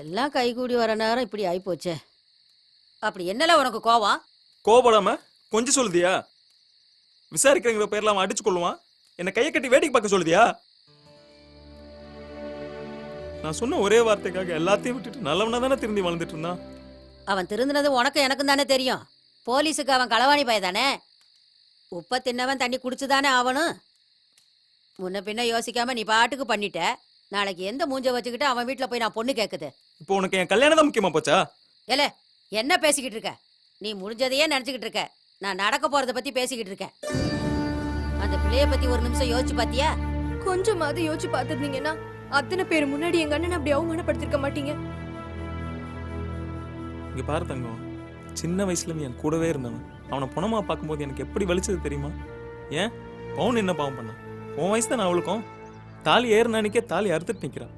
எல்லாம் கைகூடி வர நேரம் இப்படி ஆயிப்போச்சே. அப்படி என்னல உனக்கு கோவம்?
கோபப்படாம கொஞ்சம் சொல்லுதியா? விசாரிக்கிறங்கிற பேர்ல அவன் அடிச்சு கொள்ளுவான், என்ன கையை கட்டி வேடிக்கை பார்க்க சொல்லுதியா? நான் சொன்ன ஒரே வார்த்தைக்காக எல்லாத்தையும் விட்டுட்டு நல்லவனா தானே திரும்பி வாழ்ந்துட்டு இருந்தான்.
அவன் திருந்தினது உனக்கு எனக்கும் தானே தெரியும். போலீஸுக்கு அவன் களவாணி பையதானே. உப்ப தின்னவன் தண்ணி குடிச்சுதானே ஆவணும். முன்ன பின்ன யோசிக்காம நீ பாட்டுக்கு பண்ணிட்ட. நாளைக்கு எந்த மூஞ்ச வச்சுக்கிட்டு அவன் வீட்டுல போய் நான் பொண்ணு கேக்குது?
இப்போ உனக்கு என் கல்யாணம் தான் முக்கியமா போச்சா?
ஏல என்ன பேசிக்கிட்டு இருக்க? நீ முடிஞ்சதையே நினைச்சுக்கிட்டு இருக்க. நான் நடக்க போறத பத்தி பேசிக்கிட்டு இருக்கேன். அந்த பிள்ளைய பத்தி ஒரு நிமிஷம் யோசிச்சு பாத்தியா?
கொஞ்சமாவது யோசிச்சு பார்த்துருந்தீங்கன்னா அத்தனை பேர் முன்னாடி எங்க அண்ணன் அப்படி அவமானப்படுத்திருக்க மாட்டீங்க.
இங்க பாரு தங்கம், சின்ன வயசுல என் கூடவே இருந்தவன் அவனை பணமா பார்க்கும்போது எனக்கு எப்படி வலிச்சது தெரியுமா? ஏன் பவுன் என்ன பாவம் பண்ண? உன் வயசு தான் அவளுக்கும். தாலி ஏறினானிக்கே தாலி அறுத்துட்டு நிக்கிறான்.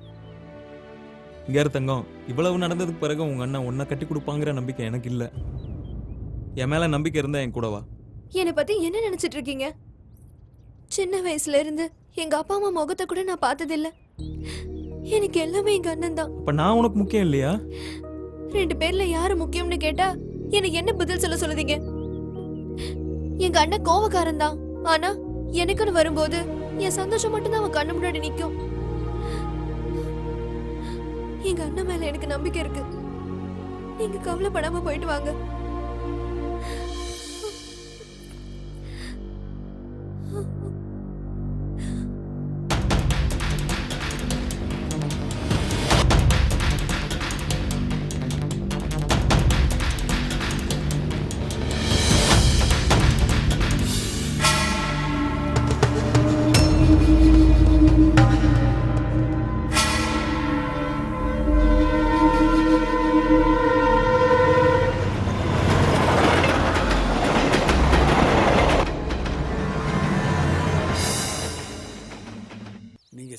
இங்க இரு தங்கம், இவ்வளவு நடந்ததுக்கு பிறகு உங்க அண்ணன் உன்னை கட்டி கொடுப்பாங்கிற நம்பிக்கை எனக்கு இல்ல. என் மேல நம்பிக்கை இருந்தா என் கூடவா.
என்னை பத்தி என்ன நினைச்சிட்டு இருக்கீங்க? சின்ன வயசுல இருந்து எங்க அப்பா அம்மா முகத்தை கூட நான் பார்த்ததில்ல. எனக்கு எல்லாமே எங்க அண்ணன் தான்.
அப்ப நான் உனக்கு முக்கியம் இல்லையா?
2 பேர்ல யாரு முக்கியம்னு கேட்டா எனக்கு என்ன பதில் சொல்லுதீங்க? எங்க அண்ணன் கோவக்காரன் தான். ஆனா எனக்குன்னு வரும்போது என் சந்தோஷம் மட்டும் தான் அவன் கண்ணு முன்னாடி நிக்கும். எங்க அண்ணன் மேல எனக்கு நம்பிக்கை இருக்கு. நீங்க கவலைப்படாம போயிட்டு வாங்க.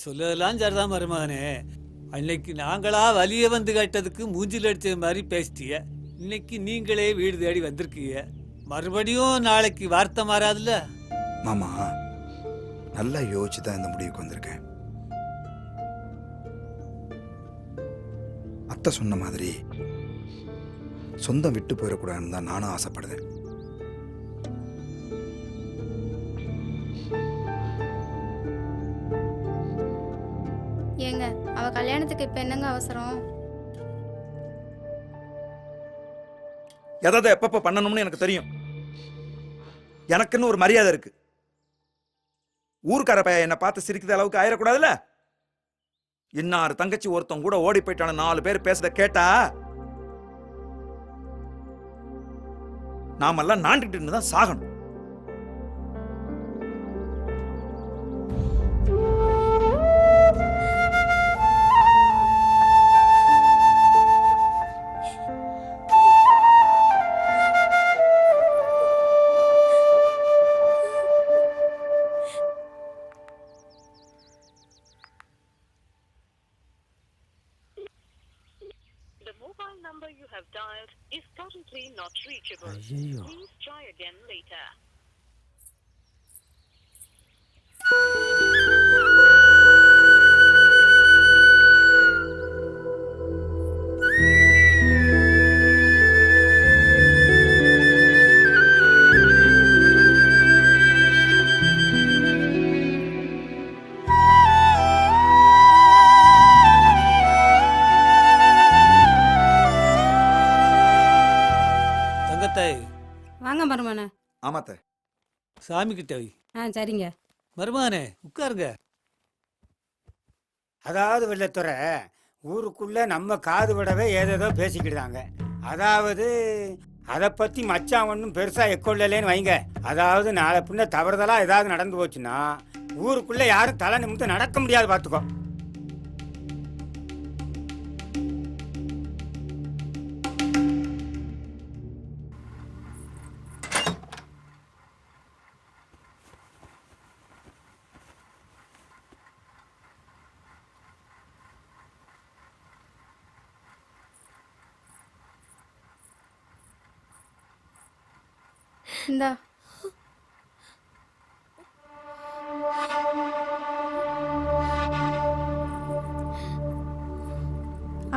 சொல்லதெல்லாம் சரிதான் மருமகனே. அன்னைக்கு நாங்களா வலிய வந்து கேட்டதுக்கு மூஞ்சில் அடிச்ச மாதிரி பேசிட்டிய. இன்னைக்கு நீங்களே வீடு தேடி வந்திருக்கீங்க. மறுபடியும் நாளைக்கு வார்த்தை மாறாதுல்ல
மாமா. நல்லா யோசிச்சு தான் இந்த முடிவுக்கு வந்திருக்கேன். அத்தை சொன்ன மாதிரி சொந்தம் விட்டு போயிடக்கூடாதுன்னு தான் நானும் ஆசைப்படுறேன்.
ஏங்க அவ கல்யாணத்துக்கு இப்ப என்னங்க அவசரம்?
எதாவது எப்பப்ப பண்ணணும்னு எனக்கு தெரியும். எனக்குன்னு ஒரு மரியாதை இருக்கு. ஊர்க்கார பையன் என்ன பார்த்து சிரிக்கிற அளவுக்கு ஆயிடக்கூடாதுல்ல. இன்னாரு தங்கச்சி ஒருத்தன் கூட ஓடி போயிட்டான 4 பேர் பேசுறத கேட்டா நாமெல்லாம் நாண்டுகிட்டு தான் சாகணும்.
வாங்க மருமகனே.
ஆமாத்த
சாமி கிட்ட வை.
சரிங்க
மருமகனே உட்காருங்க.
அதாவது வெள்ளத்துறை ஊருக்குள்ள நம்ம காது விடவே ஏதேதோ பேசிக்கிட்டாங்க. அதாவது அதை பத்தி மச்சான் ஒன்றும் பெருசா எக்கொள்ளலேன்னு வைங்க. அதாவது நாளை பின்ன தவறுதலா ஏதாவது நடந்து போச்சுன்னா ஊருக்குள்ள யாரும் தலை நிமிந்து நடக்க முடியாது பார்த்துக்கோ.
இந்தா.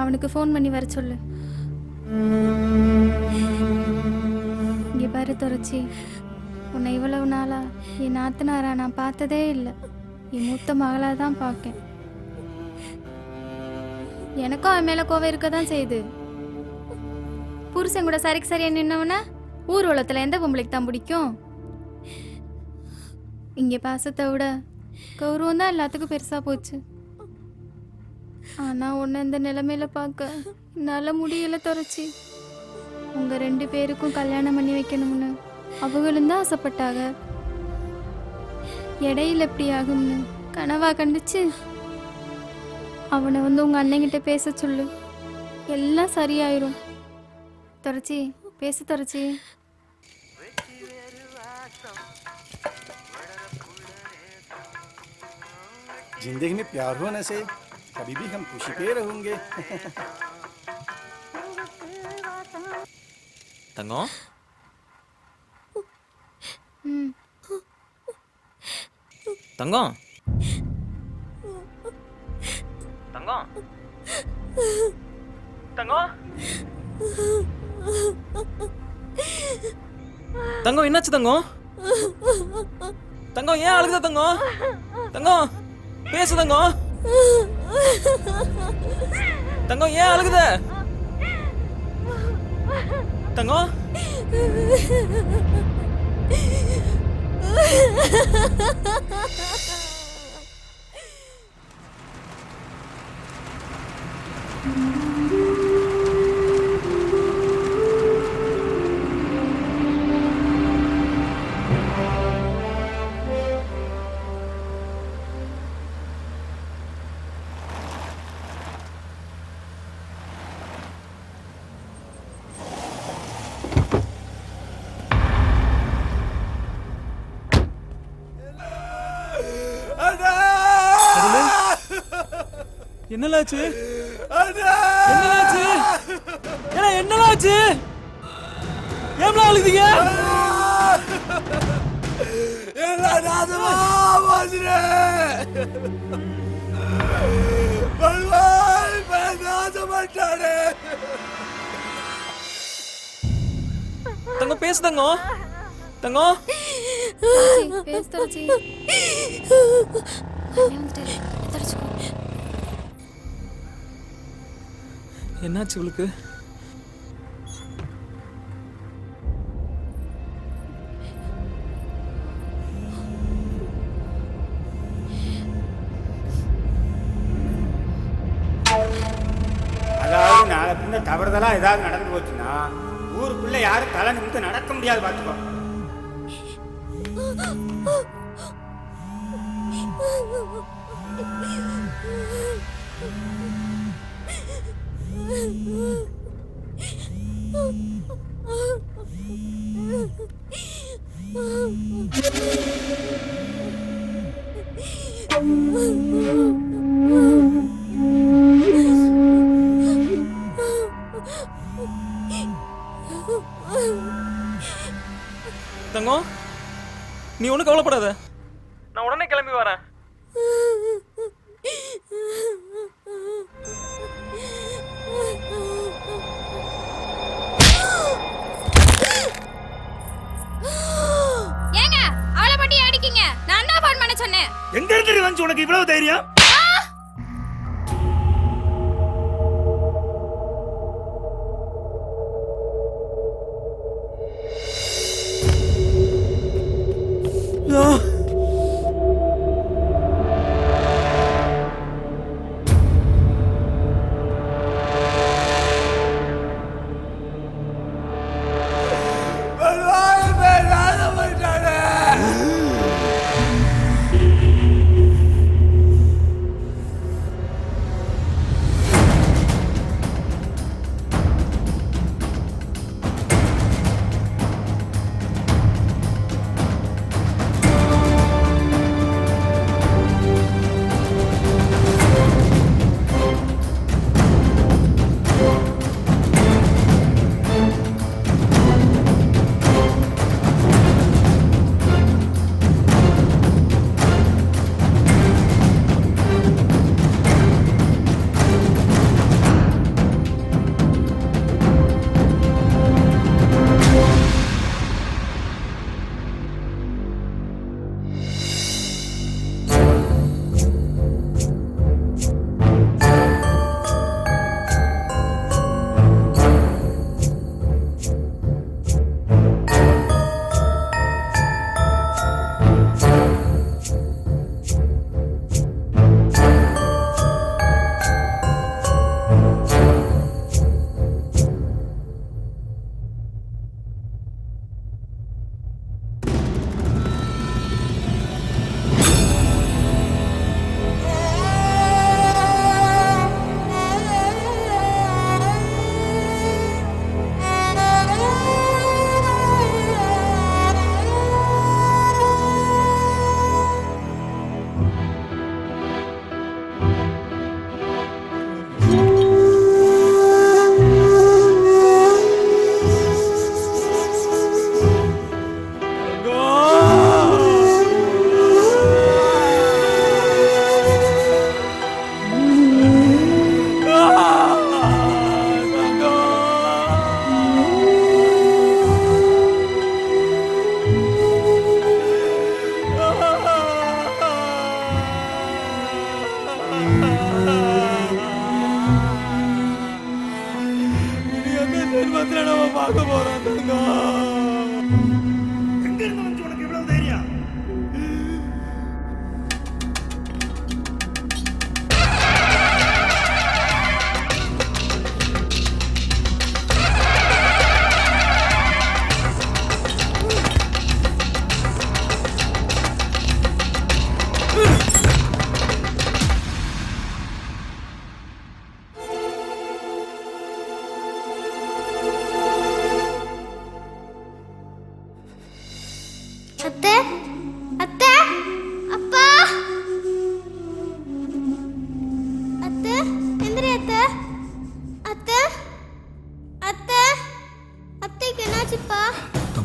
அவனுக்கு ஃபோன் பண்ணி வர சொல்லு. இங்க பாரு துறச்சி, உன்னை இவ்வளவு நாளா என் நாத்தனாரா நான் பார்த்ததே இல்லை. என் மூத்த மகளா தான் பார்க்கேன். எனக்கும் அவன் மேல கோவம் இருக்க தான் செய்யுது. புருஷன் கூட சரிக்கு சரியா நின்னவன ஊர் உலகத்துல எந்த பொம்பளைக்கு தான் பிடிக்கும்? இங்க பாசத்தை விட கௌரவம் தான் எல்லாத்துக்கும் பெருசா போச்சு. ஆனா உன்னை இந்த நிலைமையில பார்க்க என்னால முடியல துறச்சி. உங்க 2 பேருக்கும் கல்யாணம் பண்ணி வைக்கணும்னு அவங்களும் தான் ஆசைப்பட்டாங்க. இடையில எப்படி ஆகும்னு கனவா கண்டுச்சு. அவனை வந்து உங்க அண்ணங்கிட்ட பேச சொல்லு, எல்லாம் சரியாயிரும். துறச்சி பேச துறச்சி.
जिंदगी में प्यार होने से कभी भी हम खुशी पे रहेंगे.
தங்கம் தங்கம் தங்கம் தங்கம் தங்கம் என்னாச்சு தங்கம்? தங்கம் ஏன் அழுகுத தங்கம்? தங்கம் பேசு தங்கம். தங்கம் ஏன் அழுகுத? தங்கம் என்னலாச்சு? என்னலாச்சு? ஏன்னா என்னலாச்சு? ஏம்ல அழுதீங்க?
எல்லாம் நாசமா போச்சுடே. பல்வாய் நாசமாட்டானே.
தங்கம் பேசு தங்கம். தங்கம்
பேச துறச்சி.
என்னாச்சு உங்களுக்கு?
அதாவது நாளை பின்ன தவறுதலா ஏதாவது நடந்து போச்சுன்னா ஊருக்குள்ள யாரும் தலை நிமித்து நடக்க முடியாது. பார்த்துக்கோ.
தங்கம் நீ ஒன்றும் கவலைப்படாத, நான் உடனே கிளம்பி வரேன்.
ஏங்க அவளை பத்தி அடிக்கீங்க? நான் தான் ஃபோன் பண்ண சொன்னேன்.
எங்க இருந்து வந்து உனக்கு இவ்வளவு தைரியம்?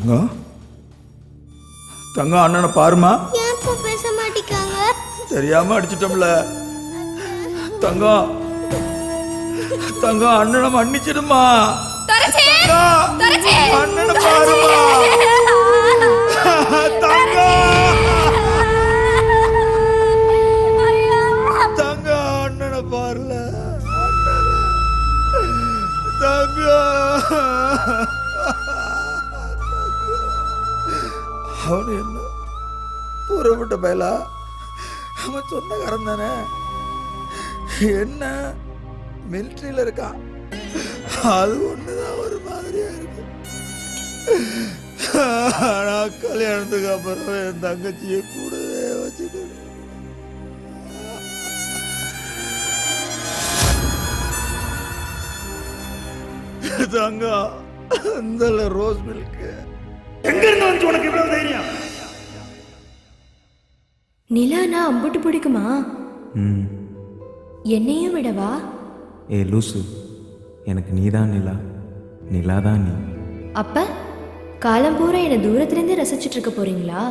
தங்கம் தங்கம் அண்ணனை பாருமா.
ஏன் பேச மாட்டேங்காங்க?
தெரியாம அடிச்சிட்டோம்ல. தங்கம் தங்கம் அண்ணனை மன்னிச்சிடுமா. அண்ணனை பாருமா. தங்கம் அண்ணனை பாருல. அவனு என்ன புறப்பட்ட பயலா? அவன் சொந்தக்காரன் தானே. என்ன மிலிட்ரியில இருக்கான். அது ஒண்ணுதான் ஒரு மாதிரியா இருக்கு. நான் கல்யாணத்துக்கு அப்புறம் என் தங்கச்சியை கூடவே வச்சுக்கணும். தங்கம் இந்த ரோஸ் மில்க் எங்க இருந்து வந்து உனக்கு இவ்வளவு தைரியம்?
நிலானா அம்புட்டு பிடிக்குமா?
ம்.
என்னையும் விடவா?
ஏ லூசு, எனக்கு நீதான் நிலா, நிலா தான் நீ.
அப்ப காலம் பூரா என்னை தூரத்துலேருந்து ரசிச்சுட்டு இருக்க போறீங்களா?